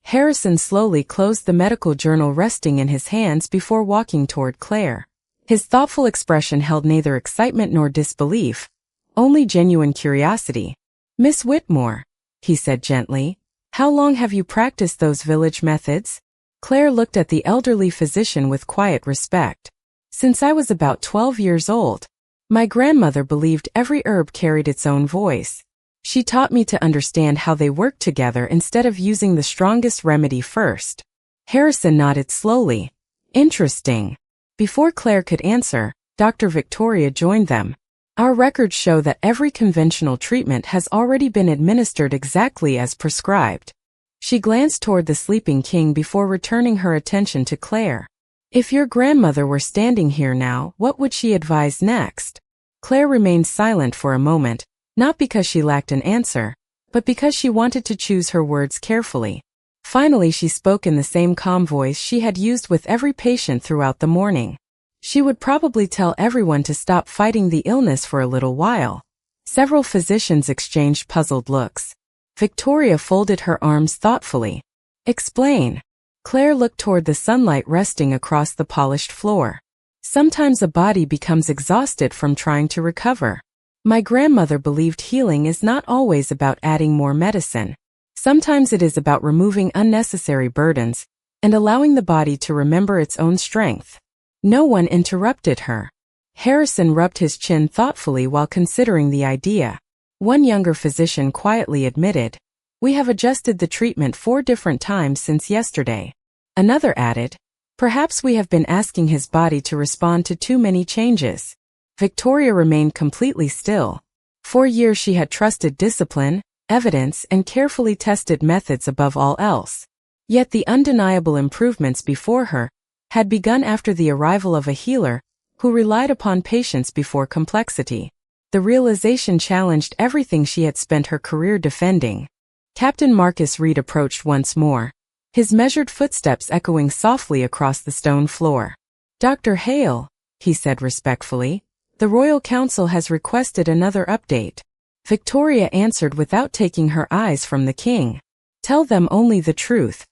Harrison slowly closed the medical journal resting in his hands before walking toward Claire. His thoughtful expression held neither excitement nor disbelief, only genuine curiosity. "Miss Whitmore," he said gently, "how long have you practiced those village methods?" Claire looked at the elderly physician with quiet respect. Since I was about 12 years old, my grandmother believed every herb carried its own voice. She taught me to understand how they worked together instead of using the strongest remedy first. Harrison nodded slowly. Interesting. Before Claire could answer, Dr. Victoria joined them. Our records show that every conventional treatment has already been administered exactly as prescribed. She glanced toward the sleeping king before returning her attention to Claire. If your grandmother were standing here now, what would she advise next? Claire remained silent for a moment, not because she lacked an answer, but because she wanted to choose her words carefully. Finally, she spoke in the same calm voice she had used with every patient throughout the morning. She would probably tell everyone to stop fighting the illness for a little while. Several physicians exchanged puzzled looks. Victoria folded her arms thoughtfully. Explain. Claire looked toward the sunlight resting across the polished floor. Sometimes a body becomes exhausted from trying to recover. My grandmother believed healing is not always about adding more medicine. Sometimes it is about removing unnecessary burdens and allowing the body to remember its own strength. No one interrupted her. Harrison rubbed his chin thoughtfully while considering the idea. One younger physician quietly admitted, "We have adjusted the treatment 4 different times since yesterday." Another added, "Perhaps we have been asking his body to respond to too many changes." Victoria remained completely still. For years she had trusted discipline, evidence, and carefully tested methods above all else. Yet the undeniable improvements before her had begun after the arrival of a healer who relied upon patience before complexity. The realization challenged everything she had spent her career defending. Captain Marcus Reed approached once more, his measured footsteps echoing softly across the stone floor. "Dr. Hale," he said respectfully, "the Royal Council has requested another update." Victoria answered without taking her eyes from the king. "Tell them only the truth.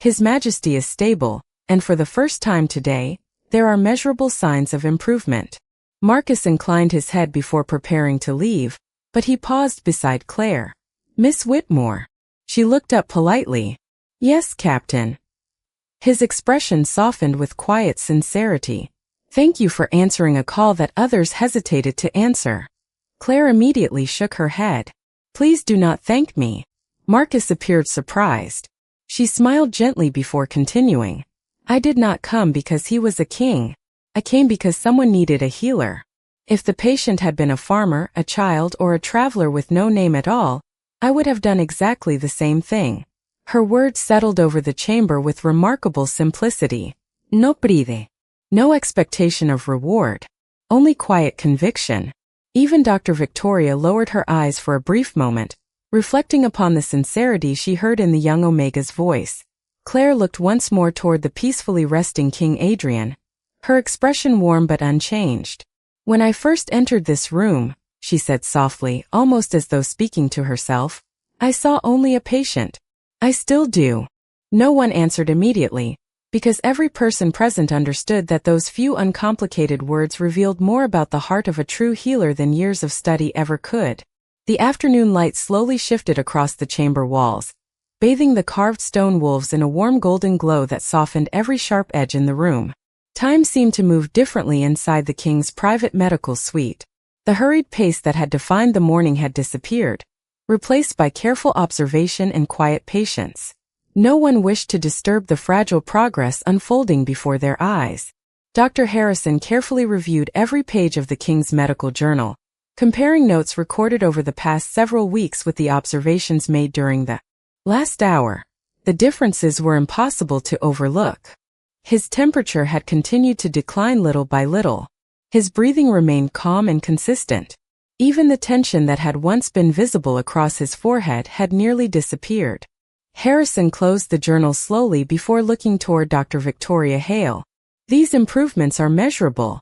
His Majesty is stable, and for the first time today, there are measurable signs of improvement." Marcus inclined his head before preparing to leave, but he paused beside Claire. "Miss Whitmore." She looked up politely. "Yes, Captain." His expression softened with quiet sincerity. "Thank you for answering a call that others hesitated to answer." Claire immediately shook her head. "Please do not thank me." Marcus appeared surprised. She smiled gently before continuing. "I did not come because he was a king. I came because someone needed a healer. If the patient had been a farmer, a child, or a traveler with no name at all, I would have done exactly the same thing." Her words settled over the chamber with remarkable simplicity. "No pride." No expectation of reward. Only quiet conviction. Even Dr. Victoria lowered her eyes for a brief moment, reflecting upon the sincerity she heard in the young Omega's voice. Claire looked once more toward the peacefully resting King Adrian, her expression warm but unchanged. "When I first entered this room," she said softly, almost as though speaking to herself, "I saw only a patient. I still do." No one answered immediately, because every person present understood that those few uncomplicated words revealed more about the heart of a true healer than years of study ever could. The afternoon light slowly shifted across the chamber walls, bathing the carved stone wolves in a warm golden glow that softened every sharp edge in the room. Time seemed to move differently inside the king's private medical suite. The hurried pace that had defined the morning had disappeared, replaced by careful observation and quiet patience. No one wished to disturb the fragile progress unfolding before their eyes. Dr. Harrison carefully reviewed every page of the king's medical journal, comparing notes recorded over the past several weeks with the observations made during the last hour. The differences were impossible to overlook. His temperature had continued to decline little by little. His breathing remained calm and consistent. Even the tension that had once been visible across his forehead had nearly disappeared. Harrison closed the journal slowly before looking toward Dr. Victoria Hale. "These improvements are measurable,"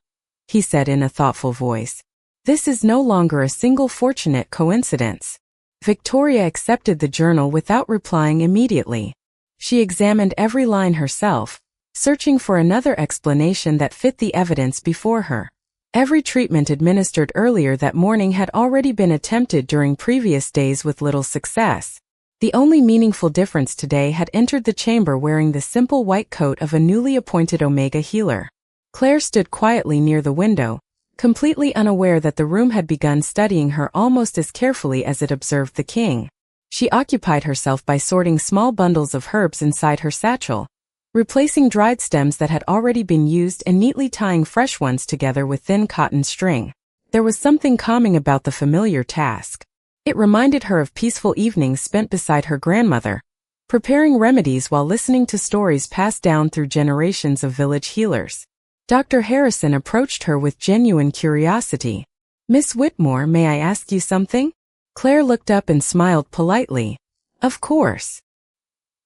he said in a thoughtful voice. "This is no longer a single fortunate coincidence." Victoria accepted the journal without replying immediately. She examined every line herself, searching for another explanation that fit the evidence before her. Every treatment administered earlier that morning had already been attempted during previous days with little success. The only meaningful difference today had entered the chamber wearing the simple white coat of a newly appointed Omega healer. Claire stood quietly near the window, completely unaware that the room had begun studying her almost as carefully as it observed the king. She occupied herself by sorting small bundles of herbs inside her satchel, replacing dried stems that had already been used and neatly tying fresh ones together with thin cotton string. There was something calming about the familiar task. It reminded her of peaceful evenings spent beside her grandmother, preparing remedies while listening to stories passed down through generations of village healers. Dr. Harrison approached her with genuine curiosity. "Miss Whitmore, may I ask you something?" Claire looked up and smiled politely. "Of course."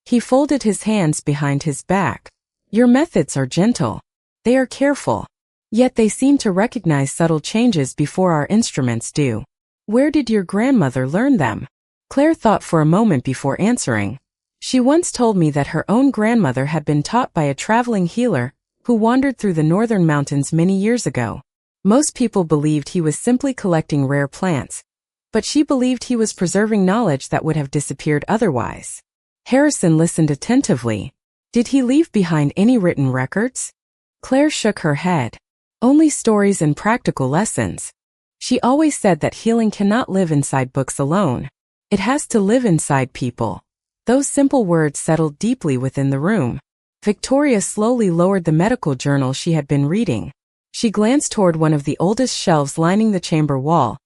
He folded his hands behind his back. "Your methods are gentle. They are careful. Yet they seem to recognize subtle changes before our instruments do. Where did your grandmother learn them?" Claire thought for a moment before answering. "She once told me that her own grandmother had been taught by a traveling healer who wandered through the northern mountains many years ago. Most people believed he was simply collecting rare plants, but she believed he was preserving knowledge that would have disappeared otherwise." Harrison listened attentively. "Did he leave behind any written records?" Claire shook her head. "Only stories and practical lessons. She always said that healing cannot live inside books alone. It has to live inside people." Those simple words settled deeply within the room. Victoria slowly lowered the medical journal she had been reading. She glanced toward one of the oldest shelves lining the chamber wall,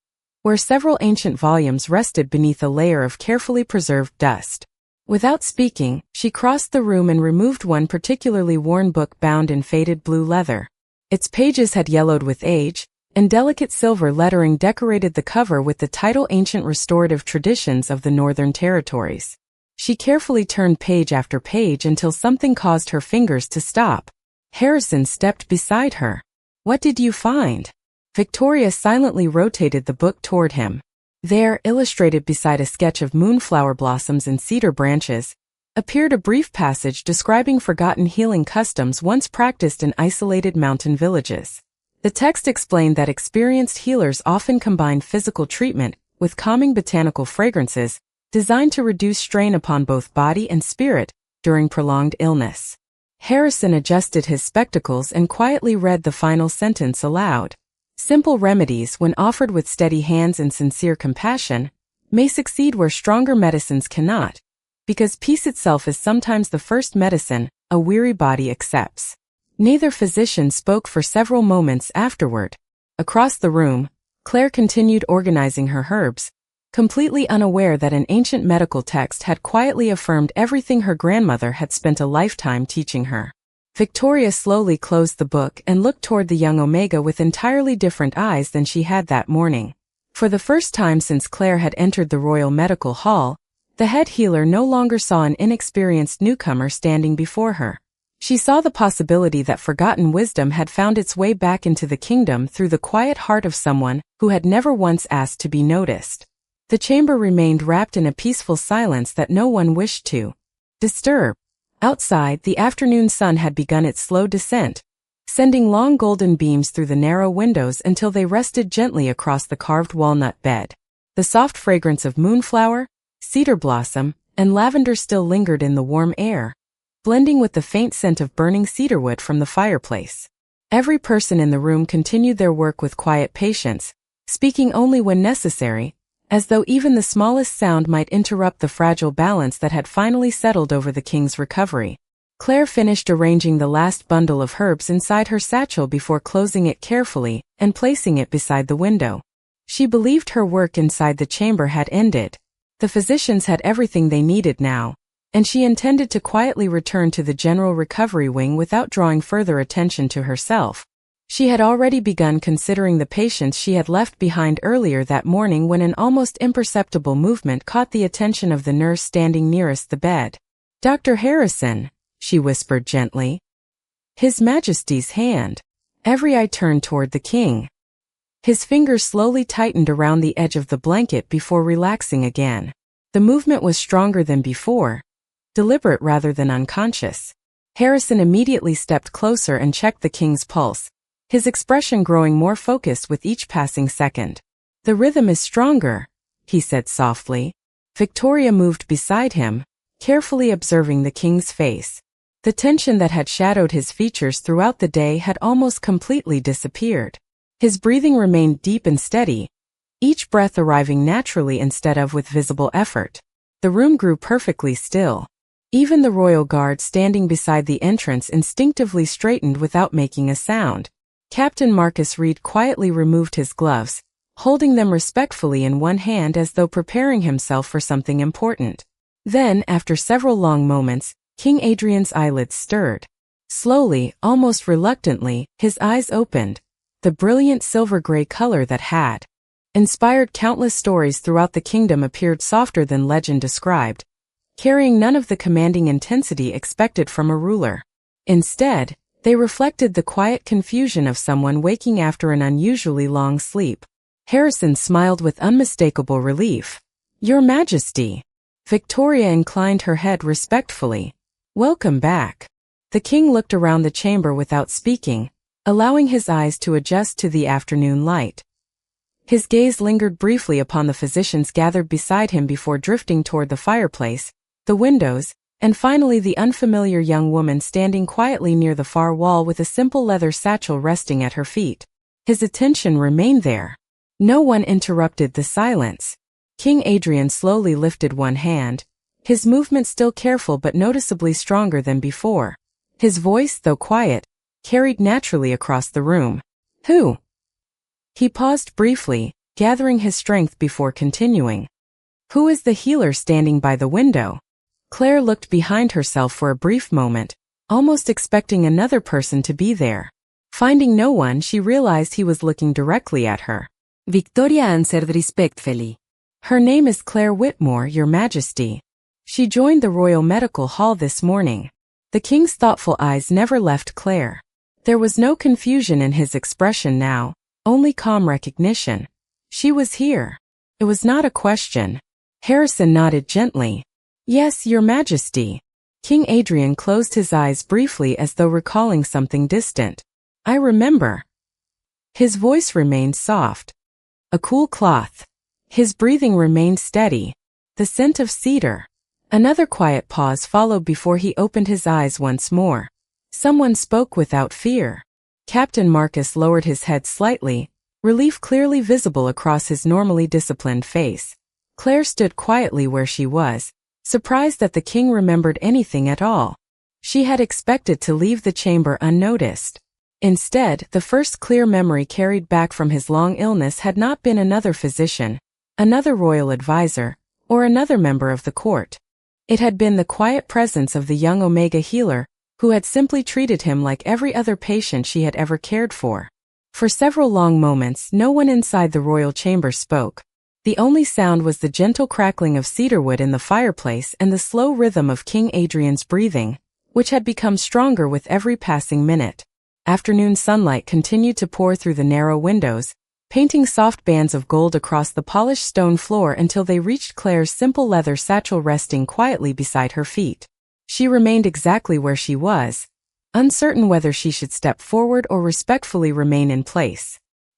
where several ancient volumes rested beneath a layer of carefully preserved dust. Without speaking, she crossed the room and removed one particularly worn book bound in faded blue leather. Its pages had yellowed with age, and delicate silver lettering decorated the cover with the title Ancient Restorative Traditions of the Northern Territories. She carefully turned page after page until something caused her fingers to stop. Harrison stepped beside her. "What did you find?" Victoria silently rotated the book toward him. There, illustrated beside a sketch of moonflower blossoms and cedar branches, appeared a brief passage describing forgotten healing customs once practiced in isolated mountain villages. The text explained that experienced healers often combined physical treatment with calming botanical fragrances designed to reduce strain upon both body and spirit during prolonged illness. Harrison adjusted his spectacles and quietly read the final sentence aloud. "Simple remedies, when offered with steady hands and sincere compassion, may succeed where stronger medicines cannot, because peace itself is sometimes the first medicine a weary body accepts." Neither physician spoke for several moments afterward. Across the room, Claire continued organizing her herbs, completely unaware that an ancient medical text had quietly affirmed everything her grandmother had spent a lifetime teaching her. Victoria slowly closed the book and looked toward the young Omega with entirely different eyes than she had that morning. For the first time since Claire had entered the Royal Medical Hall, the head healer no longer saw an inexperienced newcomer standing before her. She saw the possibility that forgotten wisdom had found its way back into the kingdom through the quiet heart of someone who had never once asked to be noticed. The chamber remained wrapped in a peaceful silence that no one wished to disturb. Outside, the afternoon sun had begun its slow descent, sending long golden beams through the narrow windows until they rested gently across the carved walnut bed. The soft fragrance of moonflower, cedar blossom, and lavender still lingered in the warm air, blending with the faint scent of burning cedarwood from the fireplace. Every person in the room continued their work with quiet patience, speaking only when necessary, as though even the smallest sound might interrupt the fragile balance that had finally settled over the king's recovery. Claire finished arranging the last bundle of herbs inside her satchel before closing it carefully and placing it beside the window. She believed her work inside the chamber had ended. The physicians had everything they needed now, and she intended to quietly return to the general recovery wing without drawing further attention to herself. She had already begun considering the patients she had left behind earlier that morning when an almost imperceptible movement caught the attention of the nurse standing nearest the bed. "Dr. Harrison," she whispered gently. "His Majesty's hand." Every eye turned toward the king. His fingers slowly tightened around the edge of the blanket before relaxing again. The movement was stronger than before, deliberate rather than unconscious. Harrison immediately stepped closer and checked the king's pulse, his expression growing more focused with each passing second. "The rhythm is stronger," he said softly. Victoria moved beside him, carefully observing the king's face. The tension that had shadowed his features throughout the day had almost completely disappeared. His breathing remained deep and steady, each breath arriving naturally instead of with visible effort. The room grew perfectly still. Even the royal guard standing beside the entrance instinctively straightened without making a sound. Captain Marcus Reed quietly removed his gloves, holding them respectfully in one hand as though preparing himself for something important. Then, after several long moments, King Adrian's eyelids stirred. Slowly, almost reluctantly, his eyes opened. The brilliant silver-gray color that had inspired countless stories throughout the kingdom appeared softer than legend described, carrying none of the commanding intensity expected from a ruler. Instead, they reflected the quiet confusion of someone waking after an unusually long sleep. Harrison smiled with unmistakable relief. "Your Majesty." Victoria inclined her head respectfully. "Welcome back." The king looked around the chamber without speaking, allowing his eyes to adjust to the afternoon light. His gaze lingered briefly upon the physicians gathered beside him before drifting toward the fireplace, the windows, and finally the unfamiliar young woman standing quietly near the far wall with a simple leather satchel resting at her feet. His attention remained there. No one interrupted the silence. King Adrian slowly lifted one hand, his movement still careful but noticeably stronger than before. His voice, though quiet, carried naturally across the room. "Who?" He paused briefly, gathering his strength before continuing. "Who is the healer standing by the window?" Claire looked behind herself for a brief moment, almost expecting another person to be there. Finding no one, she realized he was looking directly at her. Victoria answered respectfully. "Her name is Claire Whitmore, Your Majesty. She joined the Royal Medical Hall this morning." The king's thoughtful eyes never left Claire. There was no confusion in his expression now, only calm recognition. She was here. It was not a question. Harrison nodded gently. "Yes, Your Majesty." King Adrian closed his eyes briefly as though recalling something distant. "I remember." His voice remained soft. "A cool cloth." His breathing remained steady. "The scent of cedar." Another quiet pause followed before he opened his eyes once more. Someone spoke without fear. Captain Marcus lowered his head slightly, relief clearly visible across his normally disciplined face. Claire stood quietly where she was, surprised that the king remembered anything at all. She had expected to leave the chamber unnoticed. Instead, the first clear memory carried back from his long illness had not been another physician, another royal advisor, or another member of the court. It had been the quiet presence of the young Omega healer, who had simply treated him like every other patient she had ever cared for. For several long moments, no one inside the royal chamber spoke. The only sound was the gentle crackling of cedarwood in the fireplace and the slow rhythm of King Adrian's breathing, which had become stronger with every passing minute. Afternoon sunlight continued to pour through the narrow windows, painting soft bands of gold across the polished stone floor until they reached Claire's simple leather satchel resting quietly beside her feet. She remained exactly where she was, uncertain whether she should step forward or respectfully remain in place.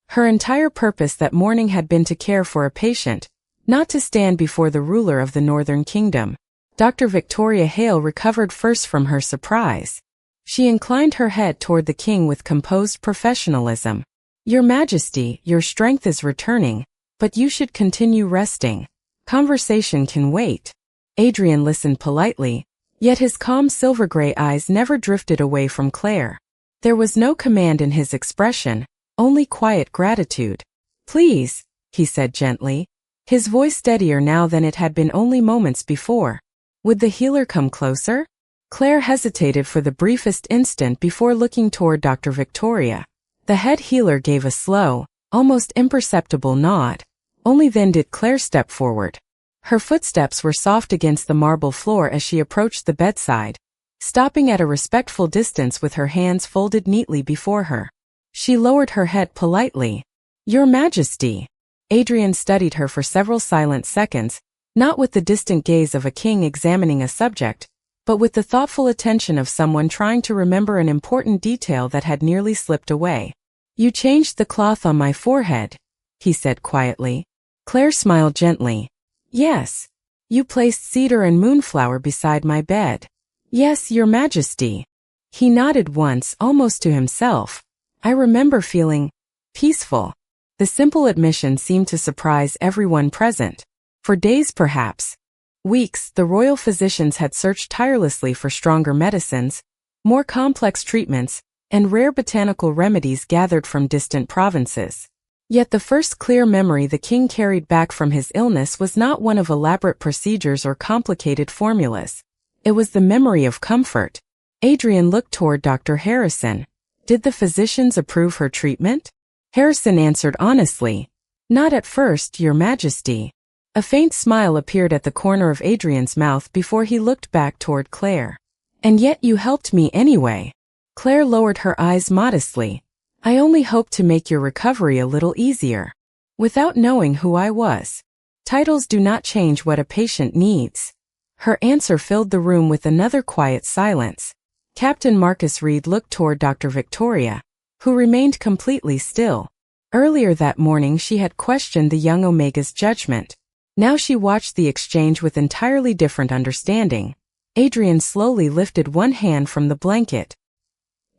Her entire purpose that morning had been to care for a patient, not to stand before the ruler of the Northern Kingdom. Dr. Victoria Hale recovered first from her surprise. She inclined her head toward the king with composed professionalism. "Your Majesty, your strength is returning, but you should continue resting. Conversation can wait." Adrian listened politely, yet his calm silver-gray eyes never drifted away from Claire. There was no command in his expression, only quiet gratitude. "Please," he said gently, his voice steadier now than it had been only moments before. "Would the healer come closer?" Claire hesitated for the briefest instant before looking toward Dr. Victoria. The head healer gave a slow, almost imperceptible nod. Only then did Claire step forward. Her footsteps were soft against the marble floor as she approached the bedside, stopping at a respectful distance with her hands folded neatly before her. She lowered her head politely. "Your Majesty." Adrian studied her for several silent seconds, not with the distant gaze of a king examining a subject, but with the thoughtful attention of someone trying to remember an important detail that had nearly slipped away. "You changed the cloth on my forehead," he said quietly. Claire smiled gently. "Yes. You placed cedar and moonflower beside my bed." Yes, Your Majesty. He nodded once, almost to himself. I remember feeling peaceful. The simple admission seemed to surprise everyone present. For days, perhaps weeks, the royal physicians had searched tirelessly for stronger medicines, more complex treatments, and rare botanical remedies gathered from distant provinces. Yet the first clear memory the king carried back from his illness was not one of elaborate procedures or complicated formulas. It was the memory of comfort. Adrian looked toward Dr. Harrison. Did the physicians approve her treatment? Harrison answered honestly, "Not at first, Your Majesty." A faint smile appeared at the corner of Adrian's mouth before he looked back toward Claire. "And yet you helped me anyway." Claire lowered her eyes modestly. "I only hoped to make your recovery a little easier." Without knowing who I was. Titles do not change what a patient needs. Her answer filled the room with another quiet silence. Captain Marcus Reed looked toward Dr. Victoria, who remained completely still. Earlier that morning she had questioned the young Omega's judgment. Now she watched the exchange with entirely different understanding. Adrian slowly lifted one hand from the blanket.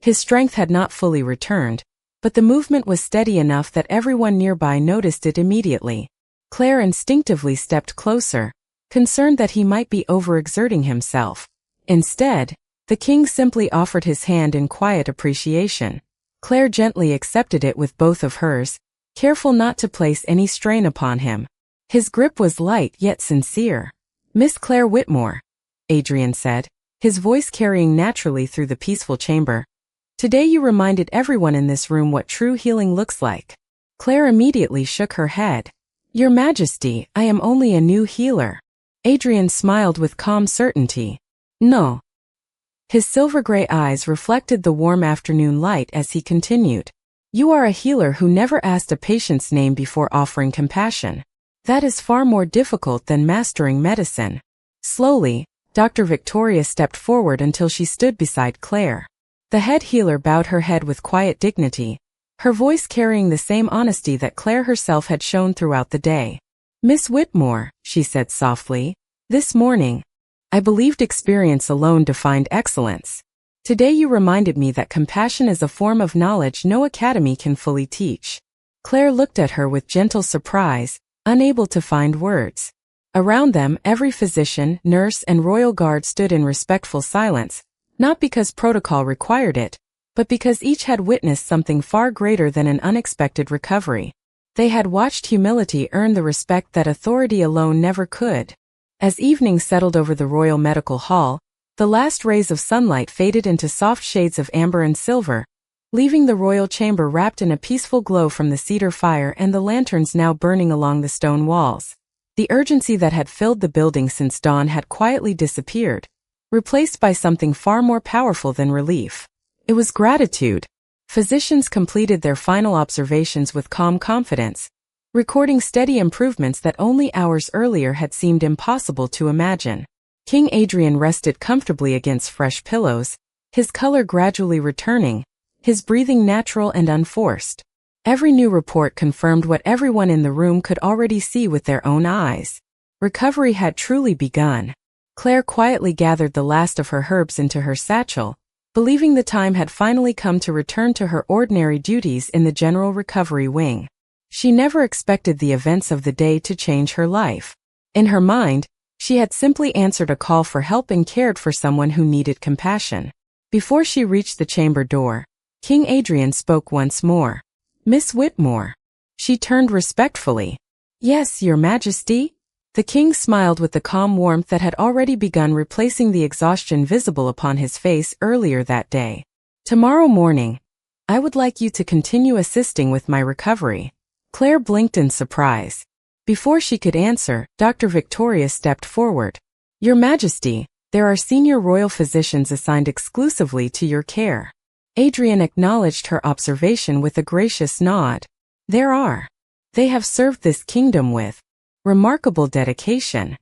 His strength had not fully returned, but the movement was steady enough that everyone nearby noticed it immediately. Claire instinctively stepped closer, concerned that he might be overexerting himself. Instead, the king simply offered his hand in quiet appreciation. Claire gently accepted it with both of hers, careful not to place any strain upon him. His grip was light yet sincere. "Miss Claire Whitmore," Adrian said, his voice carrying naturally through the peaceful chamber. "Today you reminded everyone in this room what true healing looks like." Claire immediately shook her head. "Your Majesty, I am only a new healer." Adrian smiled with calm certainty. "No." His silver-gray eyes reflected the warm afternoon light as he continued. "You are a healer who never asked a patient's name before offering compassion. That is far more difficult than mastering medicine." Slowly, Dr. Victoria stepped forward until she stood beside Claire. The head healer bowed her head with quiet dignity, her voice carrying the same honesty that Claire herself had shown throughout the day. "Miss Whitmore," she said softly, "this morning, I believed experience alone defined excellence. Today you reminded me that compassion is a form of knowledge no academy can fully teach." Claire looked at her with gentle surprise, unable to find words. Around them, every physician, nurse, and royal guard stood in respectful silence, not because protocol required it, but because each had witnessed something far greater than an unexpected recovery. They had watched humility earn the respect that authority alone never could. As evening settled over the Royal Medical Hall, the last rays of sunlight faded into soft shades of amber and silver, leaving the royal chamber wrapped in a peaceful glow from the cedar fire and the lanterns now burning along the stone walls. The urgency that had filled the building since dawn had quietly disappeared, replaced by something far more powerful than relief. It was gratitude. Physicians completed their final observations with calm confidence, recording steady improvements that only hours earlier had seemed impossible to imagine. King Adrian rested comfortably against fresh pillows, his color gradually returning, his breathing natural and unforced. Every new report confirmed what everyone in the room could already see with their own eyes. Recovery had truly begun. Claire quietly gathered the last of her herbs into her satchel, believing the time had finally come to return to her ordinary duties in the general recovery wing. She never expected the events of the day to change her life. In her mind, she had simply answered a call for help and cared for someone who needed compassion. Before she reached the chamber door, King Adrian spoke once more. "Miss Whitmore." She turned respectfully. "Yes, Your Majesty." The king smiled with the calm warmth that had already begun replacing the exhaustion visible upon his face earlier that day. "Tomorrow morning, I would like you to continue assisting with my recovery." Claire blinked in surprise. Before she could answer, Dr. Victoria stepped forward. "Your Majesty, there are senior royal physicians assigned exclusively to your care." Adrian acknowledged her observation with a gracious nod. "There are. They have served this kingdom with remarkable dedication."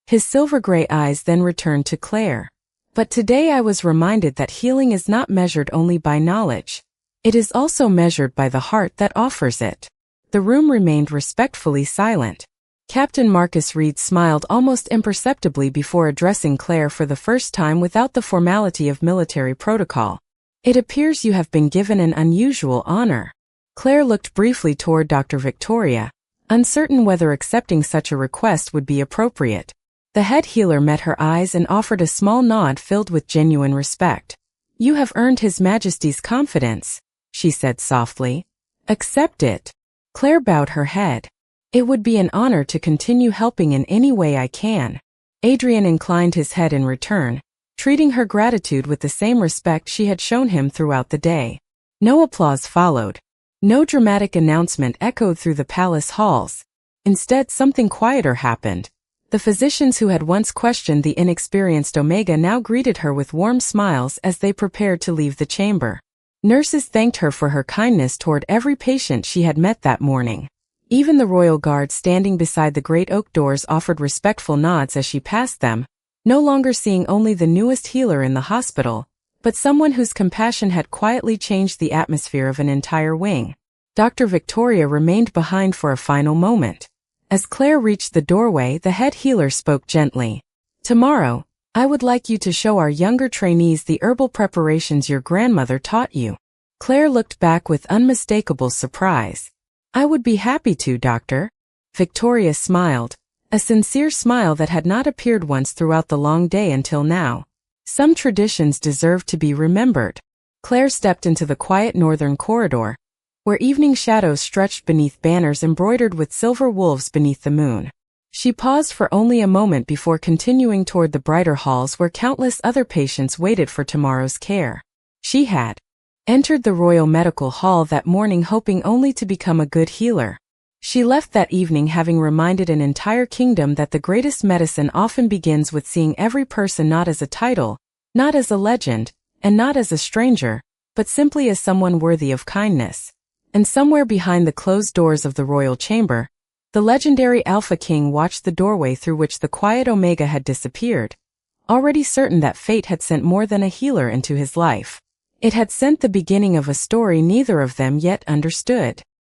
His silver-gray eyes then returned to Claire. "But today I was reminded that healing is not measured only by knowledge. It is also measured by the heart that offers it." The room remained respectfully silent. Captain Marcus Reed smiled almost imperceptibly before addressing Claire for the first time without the formality of military protocol. It appears you have been given an unusual honor. Claire looked briefly toward Dr. Victoria, uncertain whether accepting such a request would be appropriate. The head healer met her eyes and offered a small nod filled with genuine respect. "You have earned His Majesty's confidence," she said softly. "Accept it." Claire bowed her head. "It would be an honor to continue helping in any way I can." Adrian inclined his head in return, treating her gratitude with the same respect she had shown him throughout the day. No applause followed. No dramatic announcement echoed through the palace halls. Instead, something quieter happened. The physicians who had once questioned the inexperienced Omega now greeted her with warm smiles as they prepared to leave the chamber. Nurses thanked her for her kindness toward every patient she had met that morning. Even the royal guard standing beside the great oak doors offered respectful nods as she passed them, no longer seeing only the newest healer in the hospital, but someone whose compassion had quietly changed the atmosphere of an entire wing. Dr. Victoria remained behind for a final moment. As Claire reached the doorway, the head healer spoke gently. "Tomorrow, I would like you to show our younger trainees the herbal preparations your grandmother taught you." Claire looked back with unmistakable surprise. "I would be happy to, Doctor." Victoria smiled, a sincere smile that had not appeared once throughout the long day until now. Some traditions deserve to be remembered. Claire stepped into the quiet northern corridor, where evening shadows stretched beneath banners embroidered with silver wolves beneath the moon. She paused for only a moment before continuing toward the brighter halls where countless other patients waited for tomorrow's care. She had entered the Royal Medical Hall that morning hoping only to become a good healer. She left that evening having reminded an entire kingdom that the greatest medicine often begins with seeing every person not as a title, not as a legend, and not as a stranger, but simply as someone worthy of kindness. And somewhere behind the closed doors of the royal chamber, the legendary Alpha King watched the doorway through which the quiet Omega had disappeared, already certain that fate had sent more than a healer into his life. It had sent the beginning of a story neither of them yet understood.